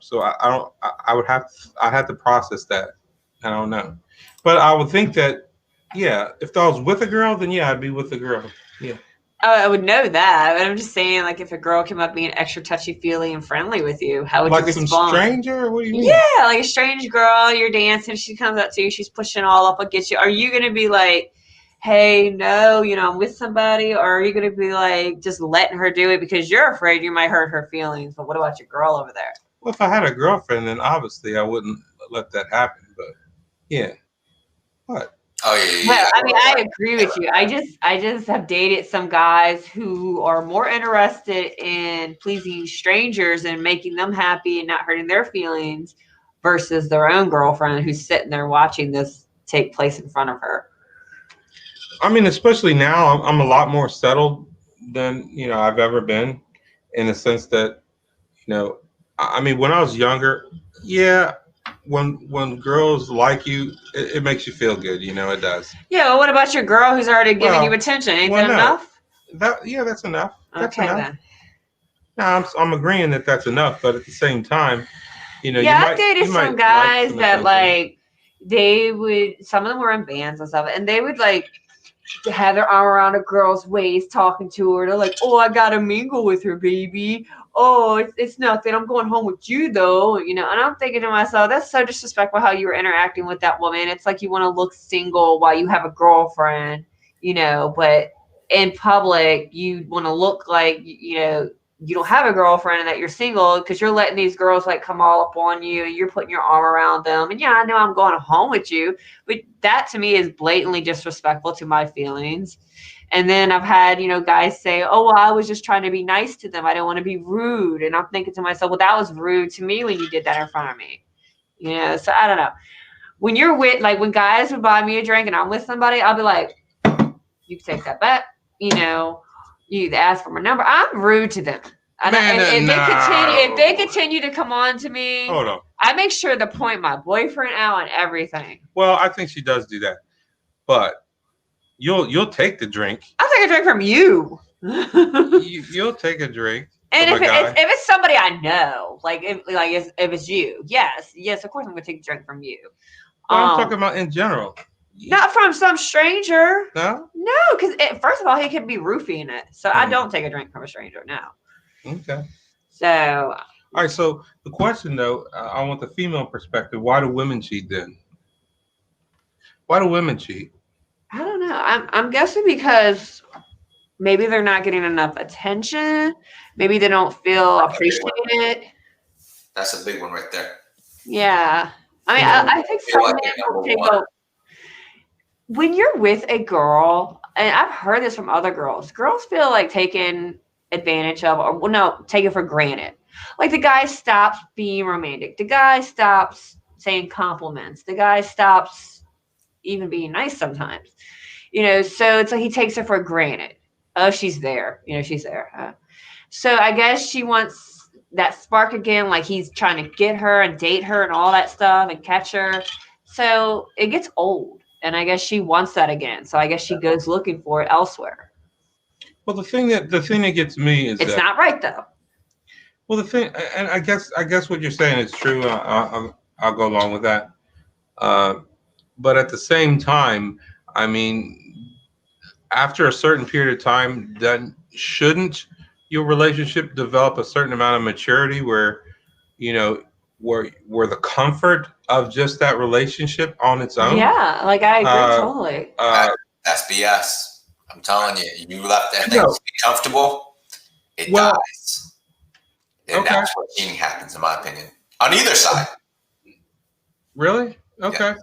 so I don't. I have to process that. I don't know, but I would think that, yeah, if I was with a girl, then yeah, I'd be with a girl. Yeah. I would know that, but I'm just saying, like, if a girl came up being extra touchy-feely and friendly with you, how would you respond? Like some stranger? What do you mean? Yeah, like a strange girl, you're dancing, she comes up to you, she's pushing all up against you. Are you going to be like, hey, no, I'm with somebody? Or are you going to be like, just letting her do it because you're afraid you might hurt her feelings? But what about your girl over there? Well, if I had a girlfriend, then obviously I wouldn't let that happen. But, yeah. What? Oh yeah. Well, I mean, I agree with you. I just have dated some guys who are more interested in pleasing strangers and making them happy and not hurting their feelings versus their own girlfriend who's sitting there watching this take place in front of her. I mean, especially now, I'm a lot more settled than I've ever been, in the sense that I mean, when I was younger, yeah. When girls like you, it makes you feel good, it does. Yeah, well, what about your girl who's already giving you attention? Ain't that enough? That's enough. That's okay, enough. Then. No, I'm agreeing that that's enough, but at the same time, I've dated some guys that some of them were in bands and stuff, and they would like to have their arm around a girl's waist talking to her. They're like, oh, I gotta mingle with her, baby. Oh, it's nothing. I'm going home with you, though. And I'm thinking to myself, that's so disrespectful how you were interacting with that woman. It's like you want to look single while you have a girlfriend, but in public, you want to look like, you don't have a girlfriend and that you're single because you're letting these girls like come all up on you and you're putting your arm around them. And yeah, I know I'm going home with you, but that to me is blatantly disrespectful to my feelings. And then I've had, guys say, oh, well, I was just trying to be nice to them. I don't want to be rude. And I'm thinking to myself, well, that was rude to me when you did that in front of me. So I don't know. When you're with, like when guys would buy me a drink and I'm with somebody, I'll be like, you can take that back. You ask for my number. I'm rude to them. If they continue to come on to me, hold on. I make sure to point my boyfriend out and everything. Well, I think she does do that, but you'll take the drink. I'll take a drink from you. You'll take a drink. And if it's somebody I know, if it's you, yes, of course I'm gonna take a drink from you. Well, I'm talking about in general. Not from some stranger. No, because first of all, he could be roofing it, so I don't take a drink from a stranger now. Okay. So. All right. So the question, though, I want the female perspective. Why do women cheat then? Why do women cheat? I don't know. I'm guessing because maybe they're not getting enough attention. Maybe they don't feel appreciated. That's a big one right there. Yeah. I mean, I think some men when you're with a girl, and I've heard this from other girls feel like taken advantage of, or taken for granted. Like the guy stops being romantic. The guy stops saying compliments. The guy stops even being nice sometimes. So it's like he takes her for granted. Oh, she's there. She's there. So I guess she wants that spark again, like he's trying to get her and date her and all that stuff and catch her. So it gets old. And I guess she wants that again. So I guess she goes looking for it elsewhere. Well, the thing that gets me is it's not right though. Well, the thing, and I guess what you're saying is true. I'll go along with that. But at the same time, I mean, after a certain period of time, then shouldn't your relationship develop a certain amount of maturity where, where the comfort of just that relationship on its own? Yeah, like I agree totally. That's BS. I'm telling you, you left that thing to be comfortable, it dies. And that's where cheating happens, in my opinion, on either side. Really? Okay. Yeah.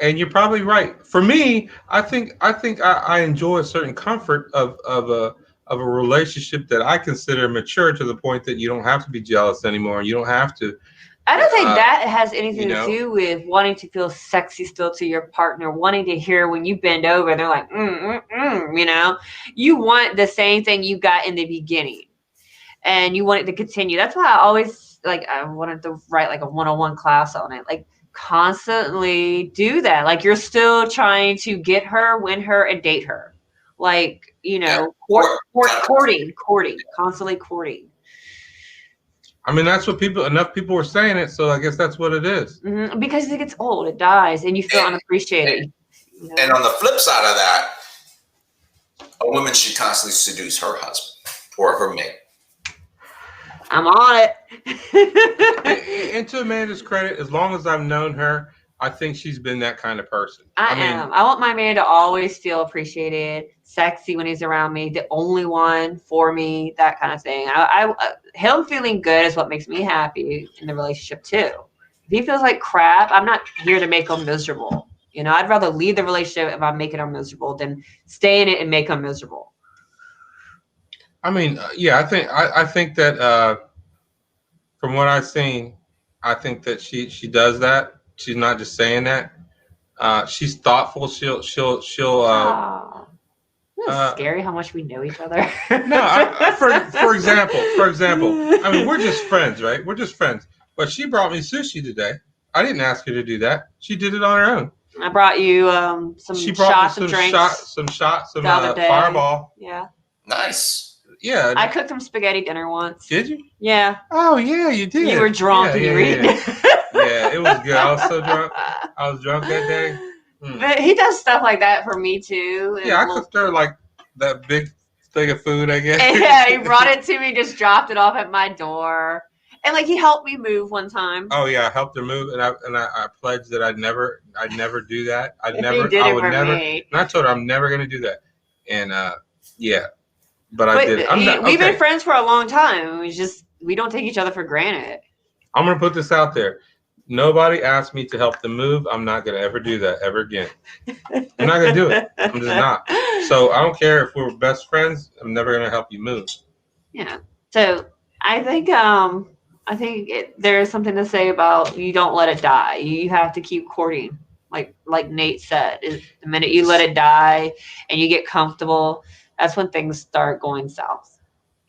And you're probably right. For me, I think I enjoy a certain comfort of a relationship that I consider mature to the point that you don't have to be jealous anymore. You don't have to. I don't think that has anything you to know. do with wanting to feel sexy still to your partner, wanting to hear when you bend over, they're like, you know, you want the same thing you got in the beginning and you want it to continue. That's why I always I wanted to write like a 101 class on it. Like constantly do that. Like you're still trying to get her, win her, and date her. Like, you know, courting, constantly courting. I mean, that's what enough people were saying it, so I guess that's what it is. Mm-hmm. Because it gets old, it dies, and you feel unappreciated. You know? And on the flip side of that, a woman should constantly seduce her husband or her mate. I'm on it. And to Amanda's credit, as long as I've known her, I think she's been that kind of person. I am. I want my man to always feel appreciated, sexy when he's around me, the only one for me, that kind of thing. Him feeling good is what makes me happy in the relationship too. If he feels like crap, I'm not here to make him miserable. You know, I'd rather leave the relationship if I'm making him miserable than stay in it and make him miserable. I mean, yeah, I think that from what I've seen, I think that she does that. She's not just saying that. She's thoughtful. She'll. It's scary how much we know each other. No, for example, I mean, we're just friends, right? We're just friends. But she brought me sushi today. I didn't ask her to do that. She did it on her own. I brought you some shots and drinks. Some Fireball. Yeah. Nice. Yeah. I cooked some spaghetti dinner once. Did you? Yeah. Oh, yeah, you did. You were drunk and you were eating it. Yeah, it was good. I was so drunk. I was drunk that day. But he does stuff like that for me too. Yeah, I cooked her like that big thing of food, I guess. Yeah, he brought it to me, just dropped it off at my door. And like he helped me move one time. Oh yeah, I helped her move, and I pledged that I'd never do that. I would never. Me. And I told her I'm never gonna do that. And yeah, but I did. We've been friends for a long time. We don't take each other for granted. I'm gonna put this out there. Nobody asked me to help them move. I'm not gonna ever do that ever again. I'm not gonna do it. I'm just not. So I don't care if we're best friends. I'm never gonna help you move. Yeah. So I think there's something to say about you don't let it die. You have to keep courting, like Nate said. The minute you let it die and you get comfortable, that's when things start going south.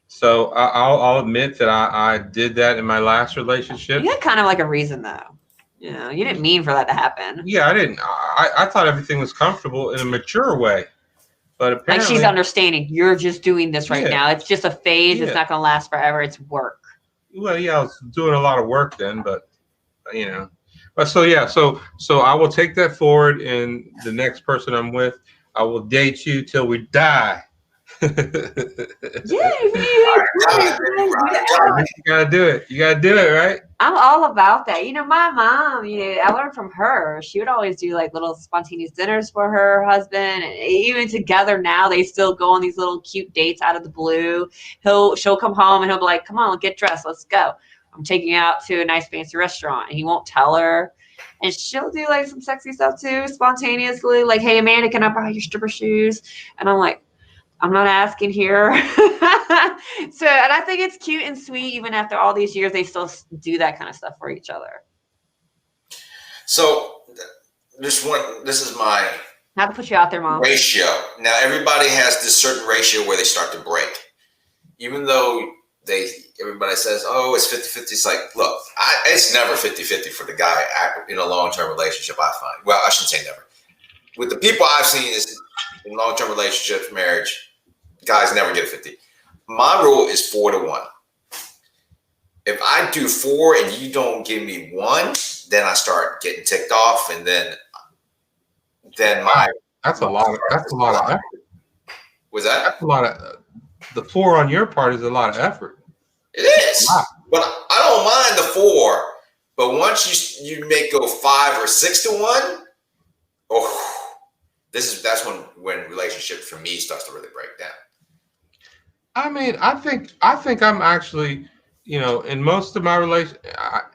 So I'll admit that I did that in my last relationship. You had kind of like a reason though. You know, you didn't mean for that to happen. Yeah, I didn't. I thought everything was comfortable in a mature way. But apparently, like she's understanding. You're just doing this right now. It's just a phase. Yeah. It's not going to last forever. It's work. Well, yeah, I was doing a lot of work then, but you know. But so yeah, so I will take that forward in the next person I'm with. I will date you till we die. Yeah, you gotta do it. You gotta do it, right? I'm all about that. You know, my mom, I learned from her. She would always do like little spontaneous dinners for her husband, and even together now they still go on these little cute dates out of the blue. She'll come home and he'll be like, "Come on, get dressed, let's go. I'm taking you out to a nice fancy restaurant," and he won't tell her. And she'll do like some sexy stuff too, spontaneously. Like, "Hey, Amanda, can I borrow your stripper shoes?" And I'm like, I'm not asking here. So, and I think it's cute and sweet. Even after all these years, they still do that kind of stuff for each other. So this is my not to put you out there, Mom. Ratio. Now everybody has this certain ratio where they start to break. Even though everybody says, oh, it's 50-50. It's like, look, it's never 50-50 for the guy in a long-term relationship, I find. Well, I shouldn't say never. With the people I've seen is in long-term relationships, marriage, guys never get a 50. My rule is 4-1. If I do 4 and you don't give me 1, then I start getting ticked off, and then that's a lot of effort. Was that? That's a lot of the 4 on your part is a lot of effort. It is. Wow. But I don't mind the 4. But once you make go 5 or 6-1, that's when relationship for me starts to really break down. I mean, I think I'm actually you know, in most of my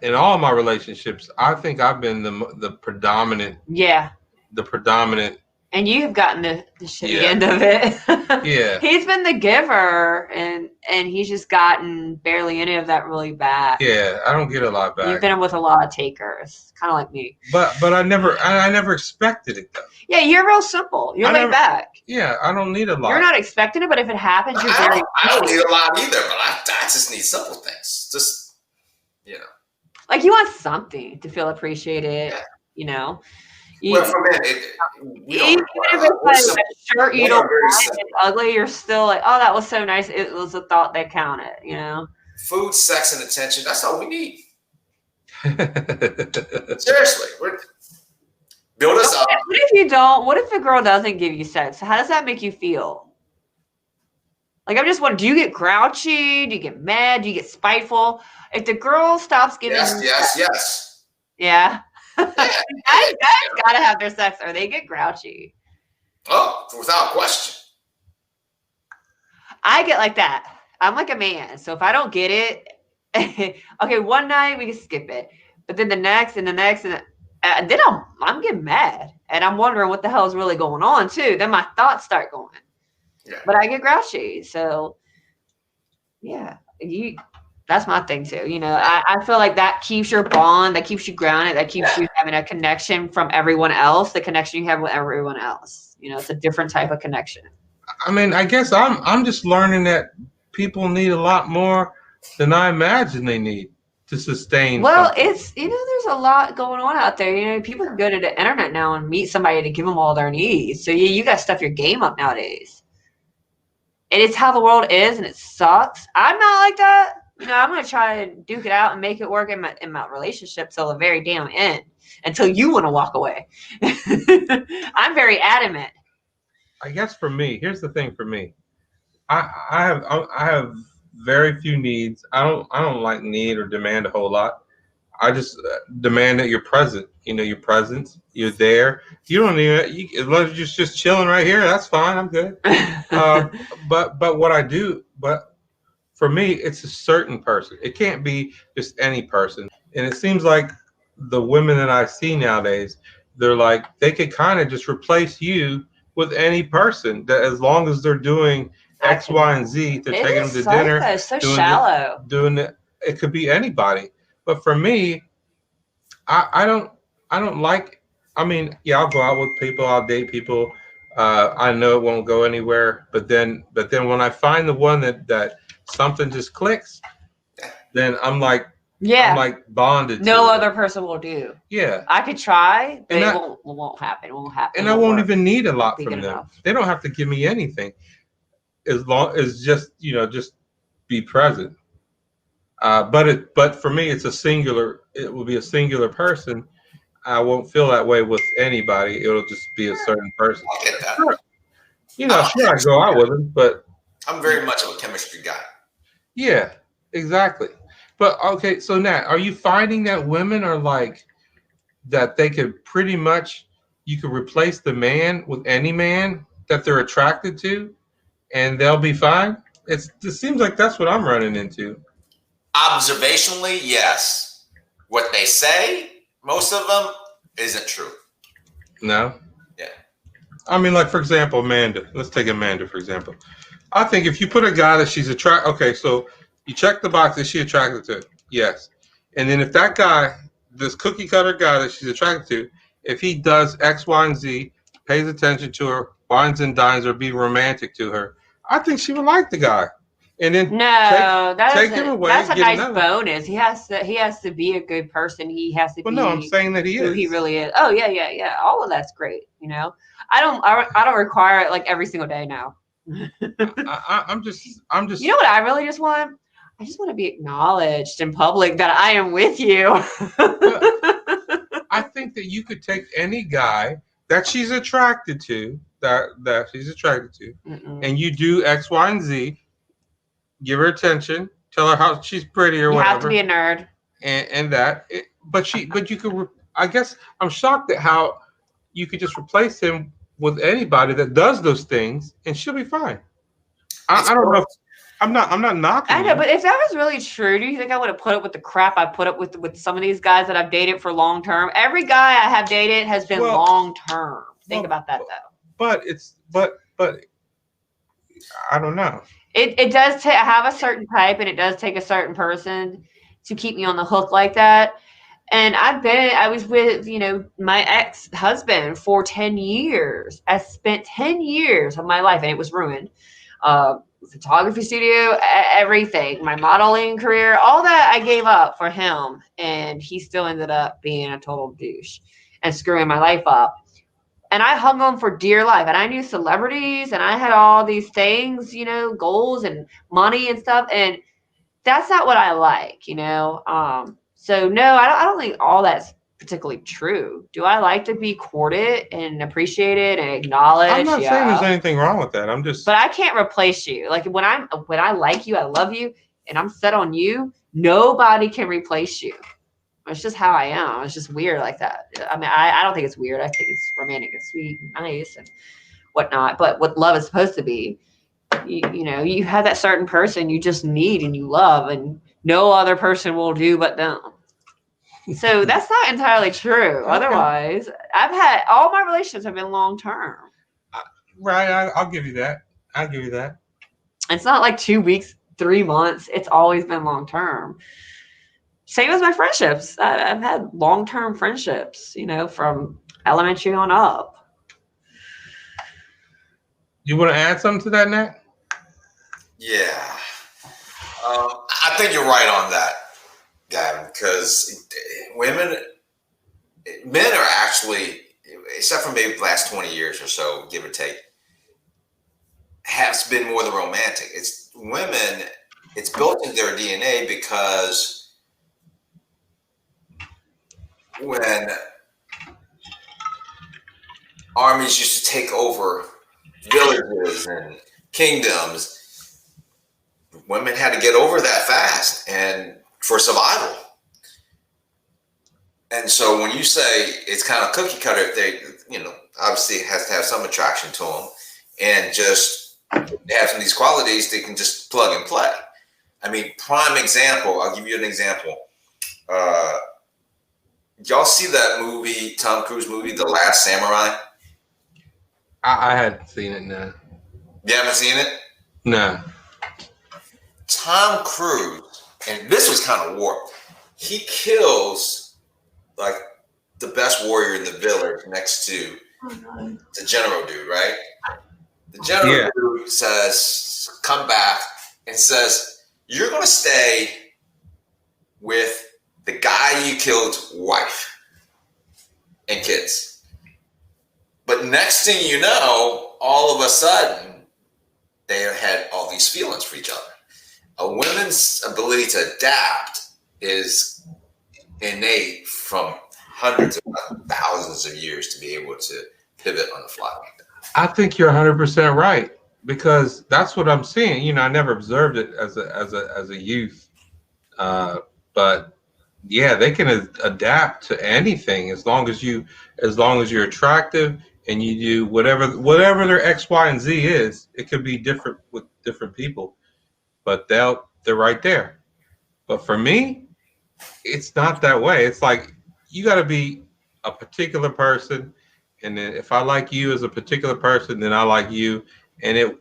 in all my relationships, I think I've been the predominant, Yeah. the predominant. And you've gotten the shitty Yeah. end of it. Yeah. He's been the giver, and he's just gotten barely any of that really back. Yeah, I don't get a lot back. You've been with a lot of takers, kind of like me. But I never expected it though. Yeah, you're real simple. You're laid back. Yeah, I don't need a lot. You're not expecting it, but if it happens, you're I don't need a lot either, but I just need simple things. Just, you know. Like you want something to feel appreciated, you know. Well, for men, even if it's like a shirt you don't like, it's ugly, you're still like, oh, that was so nice. It was a thought that counted, you know. Food, sex, and attention. That's all we need. Seriously, build us up. What if you don't? What if the girl doesn't give you sex? How does that make you feel? Like, I'm just wondering, do you get grouchy? Do you get mad? Do you get spiteful? If the girl stops giving you sex, yes. Yeah. Guys gotta have their sex or they get grouchy. Oh, without question. I get like that. I'm like a man. So if I don't get it, okay, one night we can skip it. But then the next and the next and then I'm getting mad. And I'm wondering what the hell is really going on too. Then my thoughts start going. Yeah. But I get grouchy. So yeah, that's my thing too. You know, I feel like that keeps your bond, that keeps you grounded, that keeps you having a connection from everyone else, the connection you have with everyone else. You know, it's a different type of connection. I mean, I guess I'm just learning that people need a lot more than I imagine they need to sustain. Well, something. it's, you know, there's a lot going on out there. You know, people can go to the internet now and meet somebody to give them all their needs. So you got to stuff your game up nowadays. And it's how the world is, and it sucks. I'm not like that. You know, I'm going to try and duke it out and make it work in my relationship till the very damn end, until you want to walk away. I'm very adamant. I guess for me, here's the thing for me. I have very few needs. I don't like need or demand a whole lot. I just demand that you're present. You know, you're present. You're there. You don't even, as long as you're just chilling right here, that's fine. I'm good. But what I do, but for me, it's a certain person. It can't be just any person. And it seems like the women that I see nowadays, they're like, they could kind of just replace you with any person, that as long as they're doing X, Y, and Z, they're taking them to dinner. It's so shallow. It could be anybody. But for me, I don't like. I mean, yeah, I'll go out with people. I'll date people. I know it won't go anywhere. But then when I find the one that something just clicks, then I'm like bonded. No other person will do. Yeah, I could try, but it won't happen. It won't happen. And I won't even need a lot from them. Enough. They don't have to give me anything, as long as just be present. But for me, it's a singular. It will be a singular person. I won't feel that way with anybody. It'll just be a certain person. I get that. Sure. You know, sure, I go out with them, but I'm very much of a chemistry guy. Yeah, exactly. But okay, so Nat, are you finding that women are like that? They could pretty much, you could replace the man with any man that they're attracted to, and they'll be fine. It seems like that's what I'm running into. Observationally, yes. What they say, most of them, isn't true. No? Yeah. I mean, like, for example, Amanda. Let's take Amanda, for example. I think if you put a guy that she's attracted, okay, so you check the box, is she attracted to? Yes. And then if that guy, this cookie cutter guy that she's attracted to, if he does X, Y, and Z, pays attention to her, wines and dines her, be romantic to her, I think she would like the guy. And then take him away. That's a nice bonus. He has to be a good person. He has to be. No, I'm saying that he is. Who he really is. Oh yeah. All of that's great. You know, I don't require it like every single day now. I'm just. You know what I really just want? I just want to be acknowledged in public that I am with you. I think that you could take any guy that she's attracted to, and you do X, Y, and Z. Give her attention. Tell her how she's pretty or whatever. You have to be a nerd. And that. But you could. I guess I'm shocked at how you could just replace him with anybody that does those things, and she'll be fine. I don't know. I'm not knocking. I know, but if that was really true, do you think I would have put up with the crap I put up with some of these guys that I've dated for long term? Every guy I have dated has been long term. Think about that though. But I don't know. It does have a certain type, and it does take a certain person to keep me on the hook like that. And I was with, my ex-husband for 10 years. I spent 10 years of my life, and it was ruined. Photography studio, everything, my modeling career, all that I gave up for him. And he still ended up being a total douche and screwing my life up. And I hung on for dear life. And I knew celebrities, and I had all these things, goals and money and stuff. And that's not what I like, So no, I don't think all that's particularly true. Do I like to be courted and appreciated and acknowledged? I'm not saying there's anything wrong with that. But I can't replace you. Like when I like you, I love you, and I'm set on you, nobody can replace you. It's just how I am. It's just weird like that. I mean, I don't think it's weird. I think it's romantic and sweet and nice and whatnot. But what love is supposed to be, you have that certain person you just need and you love, and no other person will do but them. So that's not entirely true. Okay. Otherwise, I've had all my relationships have been long term. Right. I'll give you that. It's not like 2 weeks, 3 months. It's always been long term. Same as my friendships. I've had long term friendships, from elementary on up. You want to add something to that, Nat? Yeah. I think you're right on that, Gavin, because men are actually, except for maybe the last 20 years or so, give or take, has been more the romantic. It's women, it's built in their DNA because when armies used to take over villages and kingdoms, women had to get over that fast and for survival. And so when you say it's kind of cookie cutter, if they, obviously it has to have some attraction to them, and just they have some of these qualities, they can just plug and play. I mean, prime example, I'll give you an example. Y'all see that movie, Tom Cruise movie, The Last Samurai? I hadn't seen it, no. You haven't seen it? No. Tom Cruise, and this was kind of warped, he kills like the best warrior in the village next to the general dude, right? The general dude says, come back, and says, you're going to stay with the guy you killed's wife and kids. But next thing you know, all of a sudden, they had all these feelings for each other. A woman's ability to adapt is innate from hundreds of thousands of years to be able to pivot on the fly like that. I think you're 100% right, because that's what I'm seeing. I never observed it as a youth, but yeah, they can adapt to anything as long as you're attractive and you do whatever their X, Y, and Z is. It could be different with different people, but they're right there. But for me, it's not that way. It's like you got to be a particular person, and then if I like you as a particular person, then I like you, and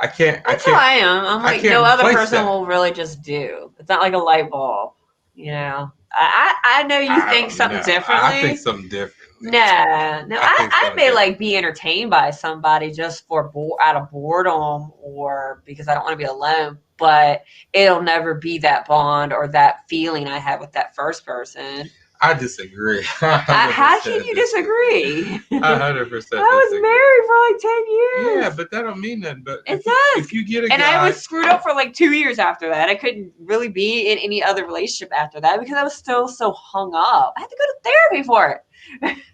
I can't. That's how I am. I'm like no other person will really just do. It's not like a light bulb. I know you think something differently. I think something different. No, I may like be entertained by somebody just out of boredom or because I don't want to be alone, but it'll never be that bond or that feeling I had with that first person. I disagree. How can you disagree? 100%. I was married for like 10 years. Yeah, but that don't mean nothing. But it does. If you get a guy, and I was screwed up for like 2 years after that. I couldn't really be in any other relationship after that because I was still so hung up. I had to go to therapy for it.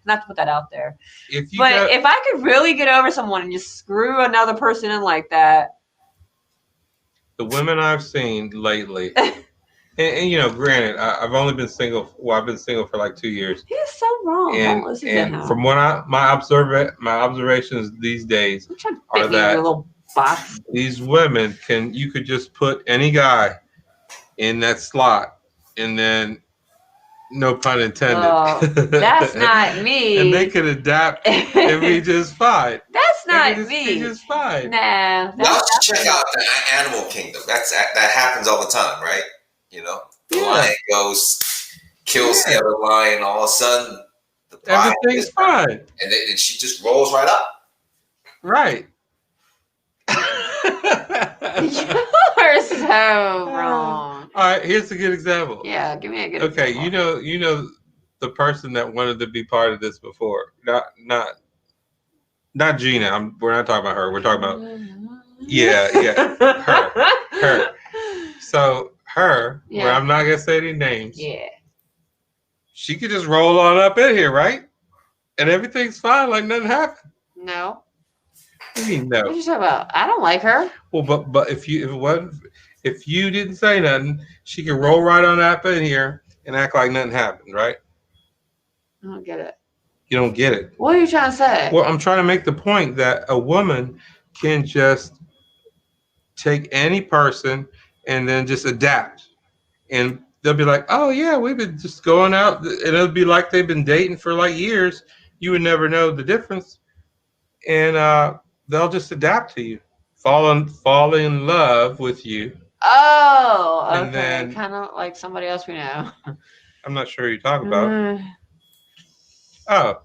Not to put that out there. If I could really get over someone and just screw another person in like that. The women I've seen lately. And granted, I've only been single. Well, I've been single for like 2 years. He's so wrong. And from what my observations these days are that box. These women you could just put any guy in that slot, and then no pun intended. Well, that's not me. And they could adapt and be just fine. That's They not could me. be just fine. Nah. Y'all should check out the animal kingdom. That happens all the time, right? You know, the lion goes, kills the other lion. All of a sudden, the everything's fine, and she just rolls right up. Right. You're so wrong. All right, here's a good example. Yeah, give me a good Okay, example. you know the person that wanted to be part of this before. Not Gina. We're not talking about her. We're talking about her. So her, well, I'm not gonna say any names. Yeah. She could just roll on up in here, right? And everything's fine, like nothing happened. No. What do you mean no? What are you talking about? I don't like her. Well, but if you didn't say nothing, she could roll right on up in here and act like nothing happened, right? I don't get it. You don't get it. What are you trying to say? Well, I'm trying to make the point that a woman can just take any person and then just adapt. And they'll be like, oh, yeah, we've been just going out. And it'll be like they've been dating for like years. You would never know the difference. And they'll just adapt to you, fall in love with you. Oh, okay. And then, kind of like somebody else we know. I'm not sure who you're talking about. Oh,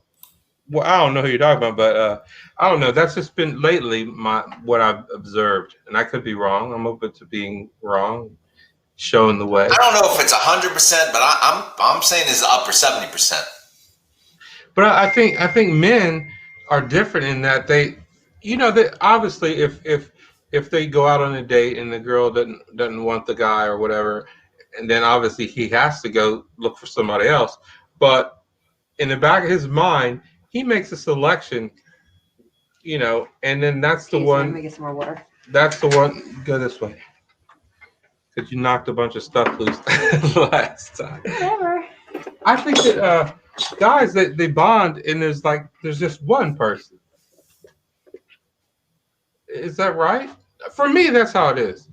well, I don't know who you're talking about, but I don't know. That's just been lately what I've observed, and I could be wrong. I'm open to being wrong, showing the way. I don't know if it's 100%, but I'm saying it's upper 70%. But I think men are different in that they obviously if they go out on a date and the girl doesn't want the guy or whatever, and then obviously he has to go look for somebody else. But in the back of his mind, he makes a selection, and then that's the one. Let me get some more water. That's the one. Go this way. Because you knocked a bunch of stuff loose last time. Whatever. I think that guys, they bond, and there's just one person. Is that right? For me, that's how it is.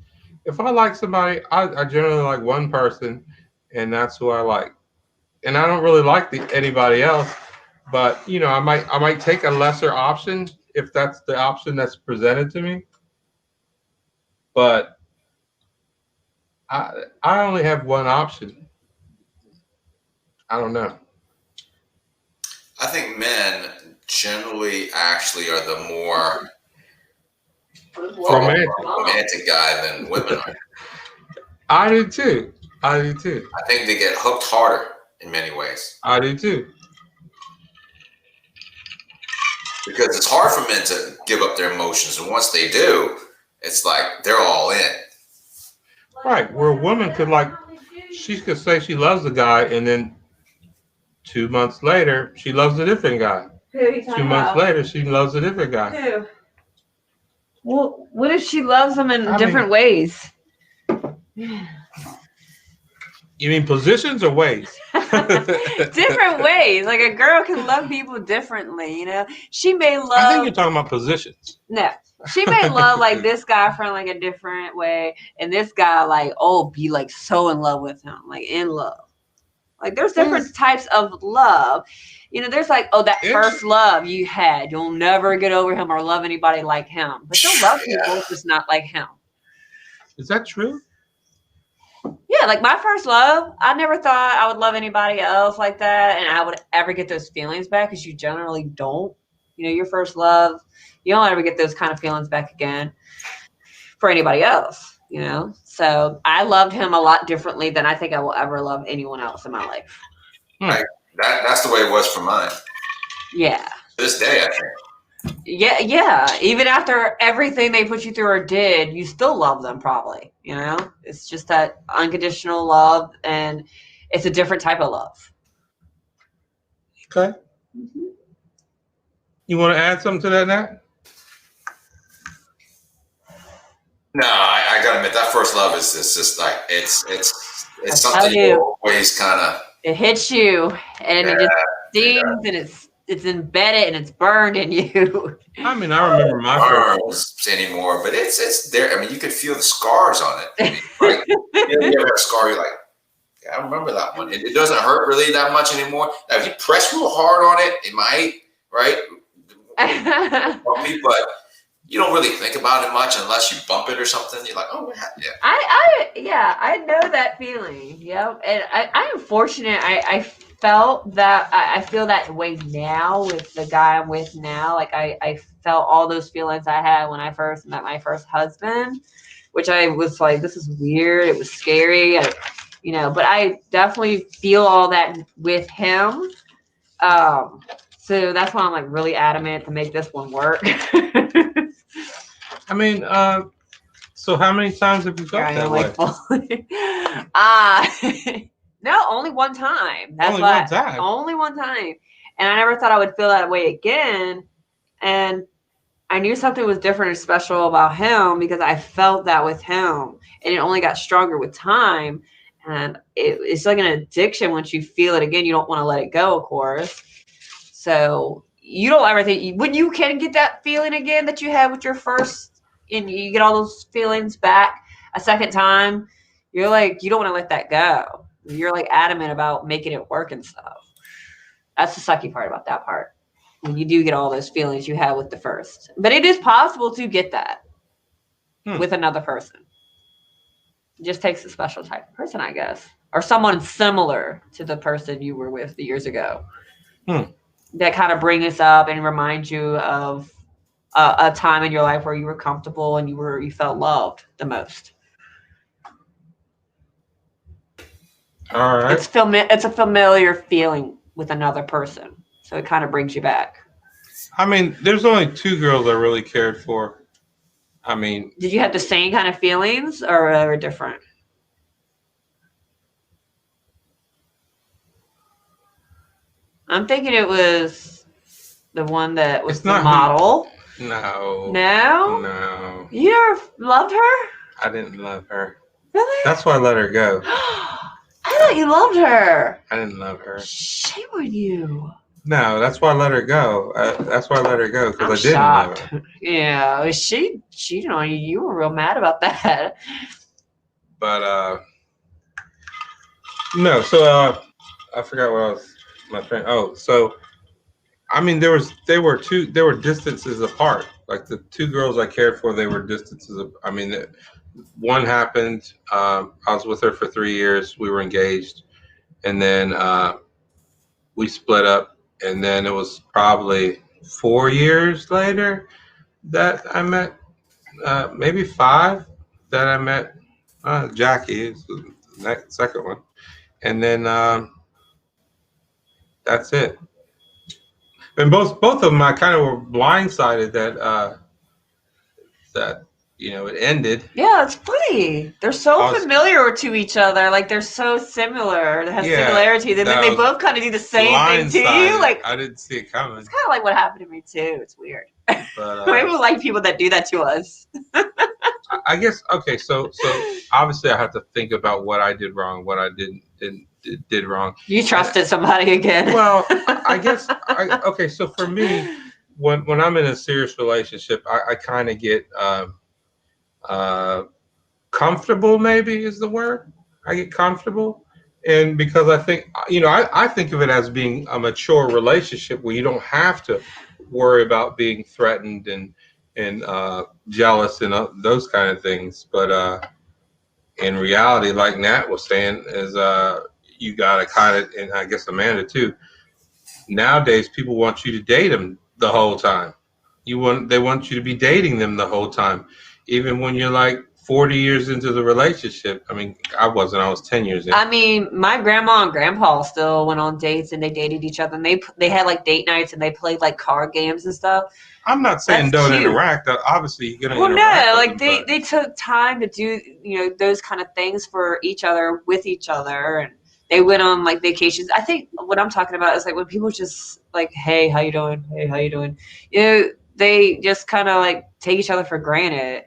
If I like somebody, I generally like one person, and that's who I like. And I don't really like anybody else, but I might take a lesser option if that's the option that's presented to me. But I only have one option. I don't know. I think men generally actually are the more romantic guy than women are. I do too. I think they get hooked harder in many ways. I do too. Because it's hard for men to give up their emotions, and once they do, it's like they're all in. Right, where a woman she could say she loves a guy, and then 2 months later, she loves a different guy. Who are you talking 2 months about? later, she loves a different guy. Who? Well, what if she loves them in different ways? You mean positions or ways? Different ways. Like a girl can love people differently, She may love. I think you're talking about positions. No. She may love like this guy from like a different way, and this guy be like so in love with him, like in love. Like there's different types of love. There's that first love you had. You'll never get over him or love anybody like him. But you'll love people just not like him. Is that true? Yeah, like my first love, I never thought I would love anybody else like that, and I would ever get those feelings back, because you generally don't. Your first love, you don't ever get those kind of feelings back again for anybody else, So I loved him a lot differently than I think I will ever love anyone else in my life. Right. That's the way it was for mine. Yeah. To this day, I think. Yeah. Even after everything they put you through or did, you still love them probably, It's just that unconditional love, and it's a different type of love. Okay. Mm-hmm. You want to add something to that, Nat? No, I gotta admit that first love is just like it's something you always kind of. It hits you, and it just stings, and it's it's embedded and it's burned in you. I mean, I remember my first one. Burns anymore, but it's there. I mean, you could feel the scars on it. I mean, like, you ever have a scar, you're like, yeah, I remember that one. It doesn't hurt really that much anymore. Now, if you press real hard on it, it might, right? But you don't really think about it much unless you bump it or something. You're like, oh, yeah. I know that feeling. Yep. And I am fortunate. I felt that I feel that way now with the guy I'm with now. Like I felt all those feelings I had when I first met my first husband, which I was like, this is weird. It was scary. But I definitely feel all that with him. So that's why I'm like really adamant to make this one work. I mean, so how many times have you felt that way? No, only one time. That's only one time. Only one time. And I never thought I would feel that way again. And I knew something was different and special about him because I felt that with him. And it only got stronger with time. And it's like an addiction. Once you feel it again, you don't want to let it go, of course. So you don't ever think, when you can get that feeling again that you had with your first, and you get all those feelings back a second time, you're like, you don't want to let that go. You're like adamant about making it work and stuff. That's the sucky part about that part. When you do get all those feelings you had with the first. But it is possible to get that with another person. It just takes a special type of person, I guess. Or someone similar to the person you were with years ago. That kind of brings us up and reminds you of a time in your life where you were comfortable and you felt loved the most. All right. It's a familiar feeling with another person, so it kind of brings you back. I mean, there's only 2 girls I really cared for. I mean, did you have the same kind of feelings or different? I'm thinking it was the one that was the model. No. You never loved her? I didn't love her. Really? That's why I let her go. I thought you loved her. I didn't love her. Shame on you. No, that's why I let her go. That's why I let her go, because I didn't love her. Yeah, she cheated on you. You were real mad about that. But no. So I forgot what I was. My friend. Oh, so I mean, they were distances apart. Like the 2 girls I cared for, they were distances. I mean, one happened. I was with her for 3 years. We were engaged, and then we split up. And then it was probably 4 years later that I met, maybe 5 that I met Jackie. Is the second one, and then that's it. And both of them, I kind of were blindsided that it ended. Yeah, it's funny. They're so familiar to each other. Like they're so similar. They have similarity. And then they both kind of do the same thing to you. Like I didn't see it coming. It's kind of like what happened to me too. It's weird. But maybe we like people that do that to us. I guess okay. So obviously I have to think about what I did wrong, what I did wrong. You trusted somebody again. Well, I guess okay. So for me, when I'm in a serious relationship, I kind of get comfortable, maybe is the word. I get comfortable, and because I think I think of it as being a mature relationship where you don't have to worry about being threatened and jealous and those kind of things. But in reality, like Nat was saying, is you gotta kind of, and I guess Amanda too. Nowadays, people want you to date them the whole time. They want you to be dating them the whole time, even when you're like 40 years into the relationship. I mean, I wasn't. I was 10 years in. I mean, my grandma and grandpa still went on dates and they dated each other. And they had like date nights and they played like card games and stuff. I'm not saying That's don't cute. Interact. Obviously, you're gonna. Well, interact no, with like them, they took time to do those kind of things for each other with each other, and they went on like vacations. I think what I'm talking about is like when people just like, hey, how you doing? Hey, how you doing? They just kind of like take each other for granted,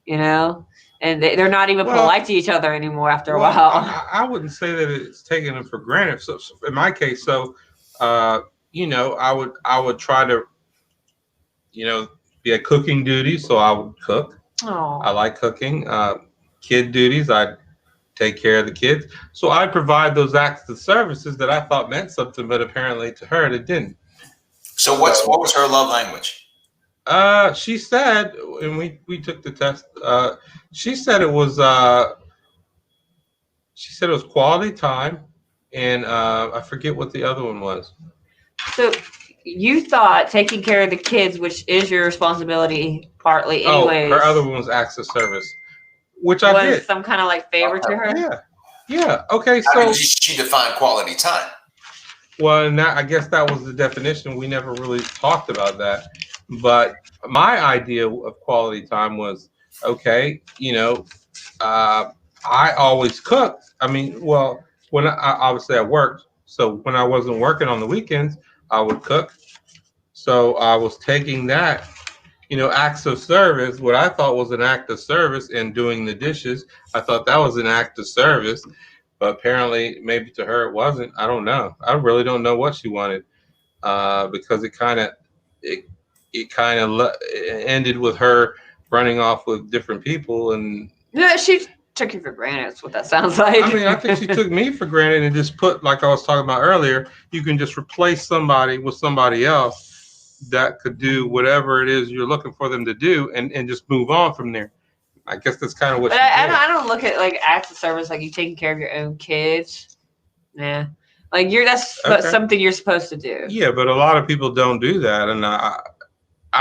and they're not even polite to each other anymore after a while. I wouldn't say that it's taking them for granted. So in my case, I would try to, be a cooking duty, so I would cook. Oh. I like cooking. Kid duties, I'd take care of the kids. So I provide those acts of services that I thought meant something, but apparently to her it didn't. So what was her love language? She said, and we took the test. She said it was quality time, and I forget what the other one was. So you thought taking care of the kids, which is your responsibility partly anyways. Oh, her other one was acts of service, which I did. Some kind of like favor to her? Yeah. Okay, How so did she define quality time? well, now I guess that was the definition. We never really talked about that. But my idea of quality time was, okay, I always cooked. I mean, well, when obviously I worked, so when I wasn't working on the weekends, I would cook. So I was taking that, acts of service, what I thought was an act of service, and doing the dishes. I thought that was an act of service, but apparently maybe to her it wasn't. I don't know. I really don't know what she wanted, because it ended with her running off with different people. And yeah, she took you for granted. That's what that sounds like. I mean, I think she took me for granted and just put, like I was talking about earlier, you can just replace somebody with somebody else that could do whatever it is you're looking for them to do, and just move on from there. I guess that's kind of what. But I don't look at like acts of service like you taking care of your own kids. Yeah, like that's something you're supposed to do. Yeah, but a lot of people don't do that, and I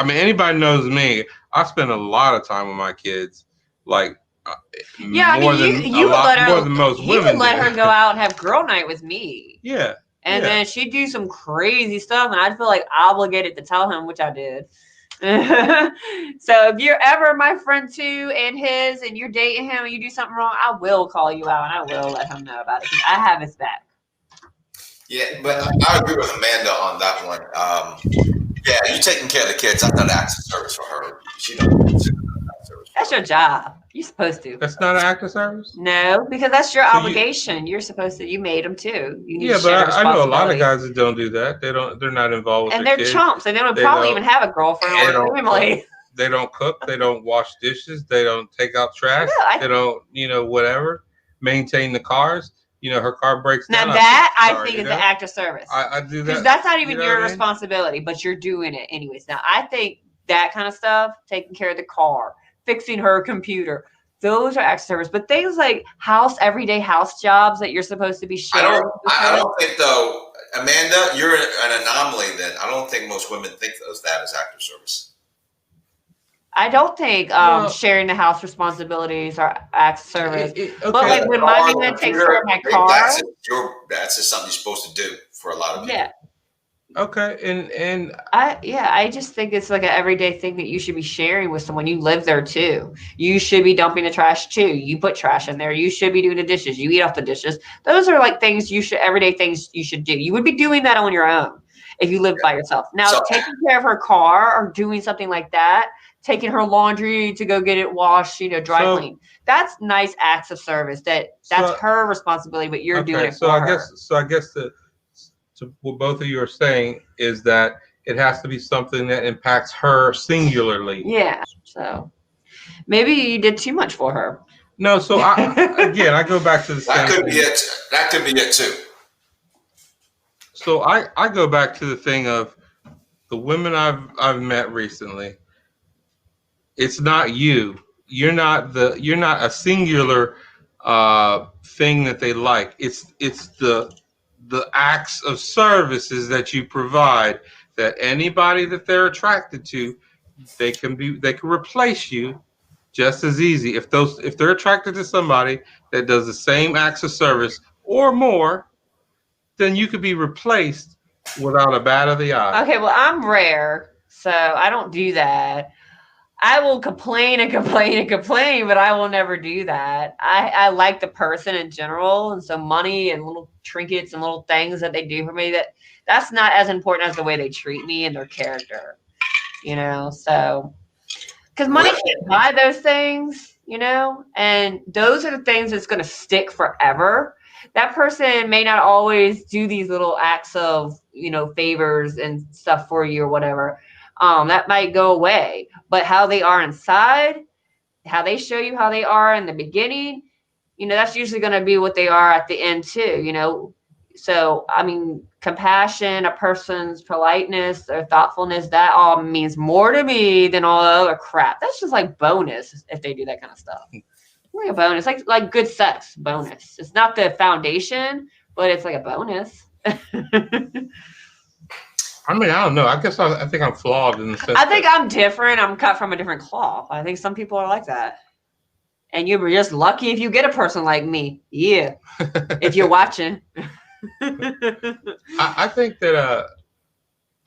mean, anybody knows me. I spend a lot of time with my kids, like more than most women. You would let her go out and have girl night with me. Yeah. And then she'd do some crazy stuff, and I'd feel like obligated to tell him, which I did. So if you're ever my friend too and his, and you're dating him and you do something wrong, I will call you out and I will let him know about it because I have his back. Yeah, but I agree with Amanda on that one. Yeah, you taking care of the kids. That's not acts of service for her. She don't consider that acts of service. That's your job. You're supposed to. That's not an act of service? No, because that's your obligation. You're supposed to. You made them too. You need to share but I know a lot of guys that don't do that. They're not involved with and they're kids. Chumps, and they don't probably even have a girlfriend or a family. They don't cook. They don't wash dishes. They don't take out trash. They don't, whatever. Maintain the cars. Her car breaks down. Now that I think is an act of service. I do that. Because that's not even your responsibility, but you're doing it anyways. Now I think that kind of stuff, taking care of the car, fixing her computer, those are acts of service. But things like everyday house jobs that you're supposed to be sharing. I don't think though, Amanda, you're an anomaly then. I don't think most women think of that as act of service. I don't think sharing the house responsibilities are acts of service. But like when my man takes care of my car, that's just something you're supposed to do for a lot of people. Yeah. Okay, and I just think it's like an everyday thing that you should be sharing with someone. You live there too. You should be dumping the trash too. You put trash in there. You should be doing the dishes. You eat off the dishes. Those are like everyday things you should do. You would be doing that on your own if you lived by yourself. Now, taking care of her car or doing something like that, taking her laundry to go get it washed, dry clean. That's nice acts of service. That's her responsibility, but you're doing it for her. I guess what both of you are saying is that it has to be something that impacts her singularly. Yeah. So maybe you did too much for her. No. So I go back to the same That could thing. be it. That could be it too. So I go back to the thing of the women I've met recently. It's not you. You're not a singular thing that they like. It's the acts of services that you provide, that anybody that they're attracted to, they can replace you just as easy. If they're attracted to somebody that does the same acts of service or more, then you could be replaced without a bat of the eye. Okay, well, I'm rare, so I don't do that. I will complain and complain and complain, but I will never do that. I like the person in general, and so money and little trinkets and little things that they do for me, that's not as important as the way they treat me and their character, so because money can't buy those things, and those are the things that's going to stick forever. That person may not always do these little acts of favors and stuff for you or whatever, that might go away. But how they are inside, how they show you how they are in the beginning, that's usually going to be what they are at the end too. So, I mean, compassion, a person's politeness or thoughtfulness, that all means more to me than all the other crap. That's just like bonus if they do that kind of stuff. Like a bonus, like good sex bonus. It's not the foundation, but it's like a bonus. I mean, I don't know. I guess I think I'm flawed in the sense. I think I'm different. I'm cut from a different cloth. I think some people are like that. And you're just lucky if you get a person like me. Yeah. If you're watching. I think that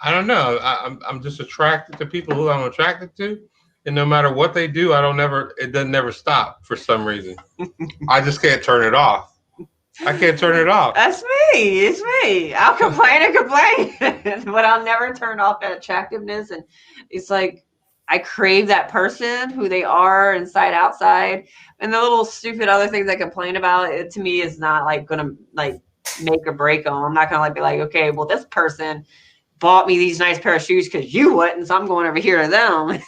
I don't know. I'm just attracted to people who I'm attracted to, and no matter what they do, it doesn't never stop for some reason. I just can't turn it off. I can't turn it off. That's me. It's me. I'll complain and complain, but I'll never turn off that attractiveness. And it's like I crave that person, who they are inside, outside, and the little stupid other things I complain about. It to me is not like gonna like make or break them. I'm not gonna like be like, okay, well, this person bought me these nice pair of shoes because you wouldn't, so I'm going over here to them.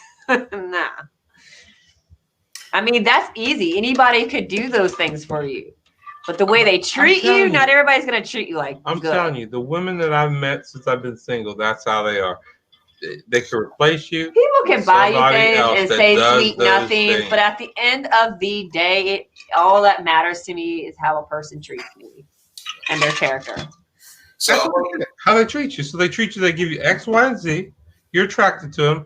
Nah. I mean, that's easy. Anybody could do those things for you. But the way they treat you, not everybody's going to treat you like I'm good. telling you, the women that I've met since I've been single, that's how they are. They can replace you. People can buy you things and say sweet nothings, but at the end of the day, all that matters to me is how a person treats me and their character. So how they treat you. So they treat you, they give you X, Y, and Z. You're attracted to them.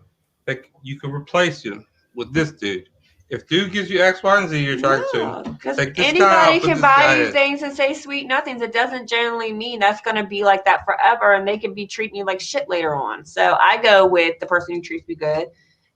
You can replace you with this dude. If dude gives you X, Y, and Z, you're attracted to him. Because anybody can buy you things and say sweet nothings. It doesn't generally mean that's going to be like that forever, and they can be treating you like shit later on. So I go with the person who treats me good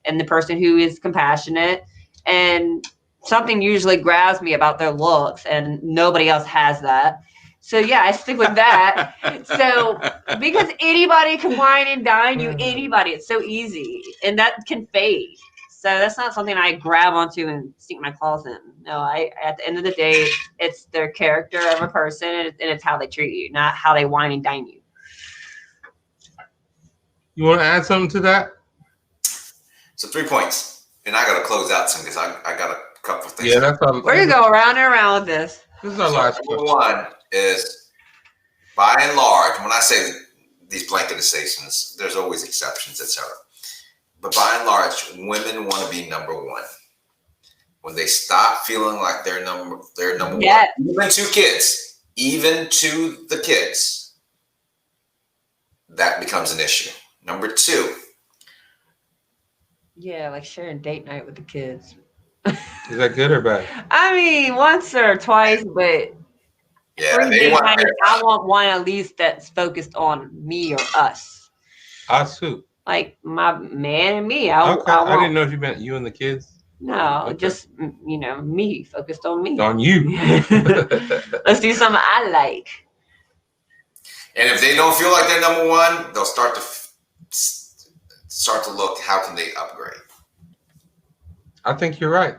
and the person who is compassionate, and something usually grabs me about their looks, and nobody else has that. So yeah, I stick with that. So because anybody can wine and dine you, anybody, it's so easy, and that can fade. So that's not something I grab onto and sink my claws in. No, at the end of the day, it's their character of a person, and it's how they treat you, not how they wine and dine you. You want to add something to that? So 3 points, and I got to close out some because I got a couple of things. Yeah, that's all. We're gonna go around and around with this. This is our last number one is, by and large, when I say these blanket statements, there's always exceptions, etc. But by and large, women want to be number one. When they stop feeling like they're number one, even to the kids, that becomes an issue. Number two. Yeah, like sharing date night with the kids. Is that good or bad? I mean, once or twice, but yeah, I want one at least that's focused on me or us. Us who? Like my man and me. I didn't know if you meant you and the kids. No, just me, focused on me. On you. Let's do something I like. And if they don't feel like they're number one, they'll start to look, how can they upgrade? I think you're right.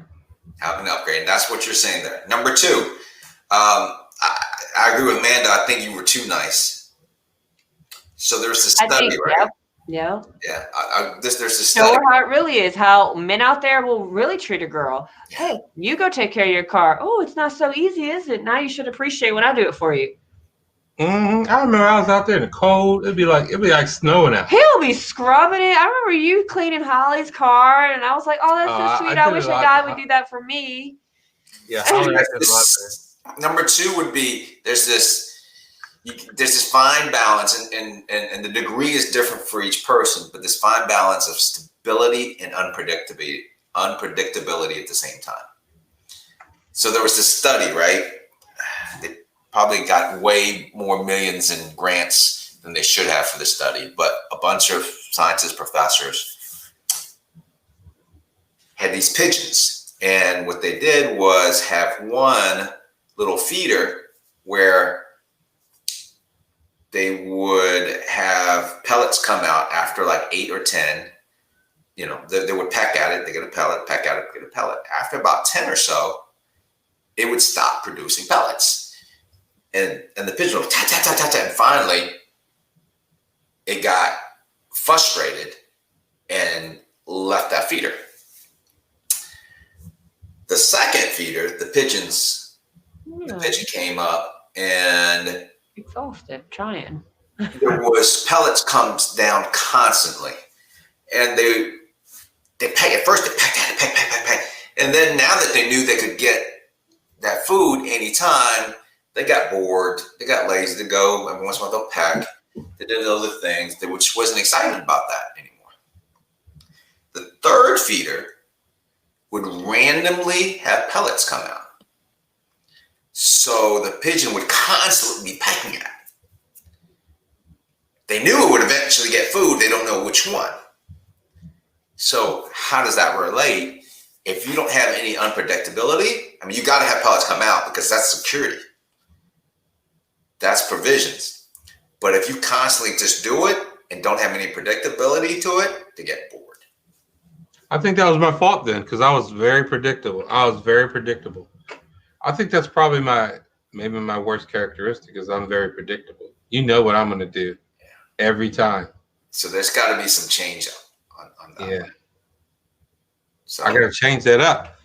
How can they upgrade? And that's what you're saying there. Number two, I agree with Amanda. I think you were too nice. So there's this study, right? Yeah. Yeah. There's this study. Show her how it really is. How men out there will really treat a girl. Yeah. Hey, you go take care of your car. Oh, it's not so easy, is it? Now you should appreciate when I do it for you. Mm-hmm. I remember I was out there in the cold. It'd be like snowing out. He'll be scrubbing it. I remember you cleaning Holly's car, and I was like, "Oh, that's so sweet. I wish a guy would do that for me." Yeah. Holly number two would be there's this fine balance, and the degree is different for each person, but this fine balance of stability and unpredictability at the same time. So there was this study, right? They probably got way more millions in grants than they should have for the study, but a bunch of scientists, professors had these pigeons, and what they did was have one little feeder where they would have pellets come out after like 8 or 10. They would peck at it, they get a pellet, peck at it, get a pellet. After about 10 or so, it would stop producing pellets. And the pigeon would tat, tat, tat, tat, tat, and finally it got frustrated and left that feeder. The second feeder, the pigeon came up and exhausted trying. there was pellets comes down constantly, and they peck at first. They peck, and then now that they knew they could get that food anytime, they got bored. They got lazy to go. Every once in a while they'll peck. They did other things, which wasn't excited about that anymore. The third feeder would randomly have pellets come out. So the pigeon would constantly be pecking at it. They knew it would eventually get food. They don't know which one. So how does that relate? If you don't have any unpredictability, I mean, you got to have pellets come out because that's security. That's provisions. But if you constantly just do it and don't have any predictability to it, they get bored. I think that was my fault then, because I was very predictable. I think that's probably maybe my worst characteristic is I'm very predictable. You know what I'm going to do every time. So there's got to be some change on that. Yeah. So I got to change that up.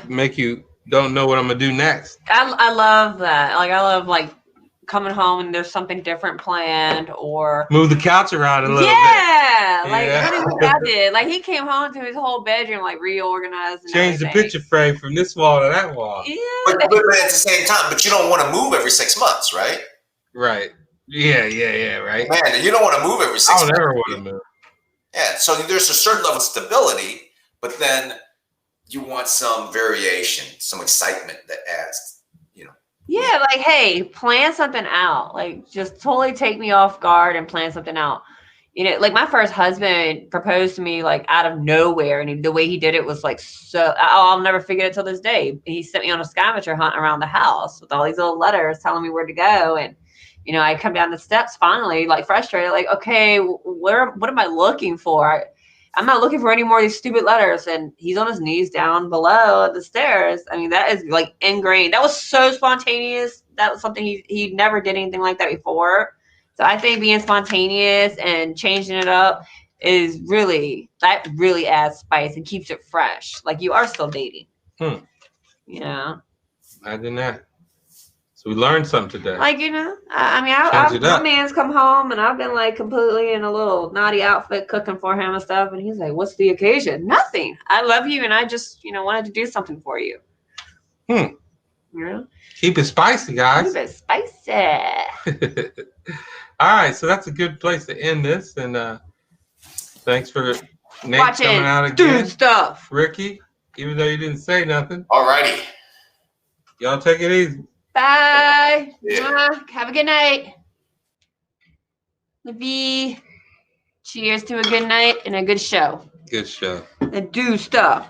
Make you don't know what I'm going to do next. I love that. Like, I love coming home and there's something different planned, or move the couch around a little bit. Honey, what I did. Like, he came home to his whole bedroom reorganized and change the picture frame from this wall to that wall. Yeah. But at the same time, but you don't want to move every 6 months, right? Right. Yeah, right. Man, you don't want to move every 6 months. I don't ever want to move. Yeah, so there's a certain level of stability, but then you want some variation, some excitement that adds, Yeah, hey, plan something out. Just totally take me off guard and plan something out. My first husband proposed to me out of nowhere, and the way he did it was so. I'll never forget it till this day. He sent me on a scavenger hunt around the house with all these little letters telling me where to go, and I come down the steps finally, frustrated, okay, what am I looking for? I'm not looking for any more of these stupid letters. And he's on his knees down below the stairs. I mean, that is ingrained. That was so spontaneous. That was something he never did anything like that before. So I think being spontaneous and changing it up is really adds spice and keeps it fresh. You are still dating. Yeah. Imagine that. So we learned something today. My man's come home and I've been completely in a little naughty outfit cooking for him and stuff. And he's like, what's the occasion? Nothing. I love you. And I just, wanted to do something for you. Yeah. Keep it spicy, guys. Keep it spicy. All right. So that's a good place to end this. And thanks for Nate watching coming out again. Dude stuff. Ricky, even though you didn't say nothing. All righty. Y'all take it easy. Bye. Yeah. Have a good night. Cheers to a good night and a good show. Good show. And do stuff.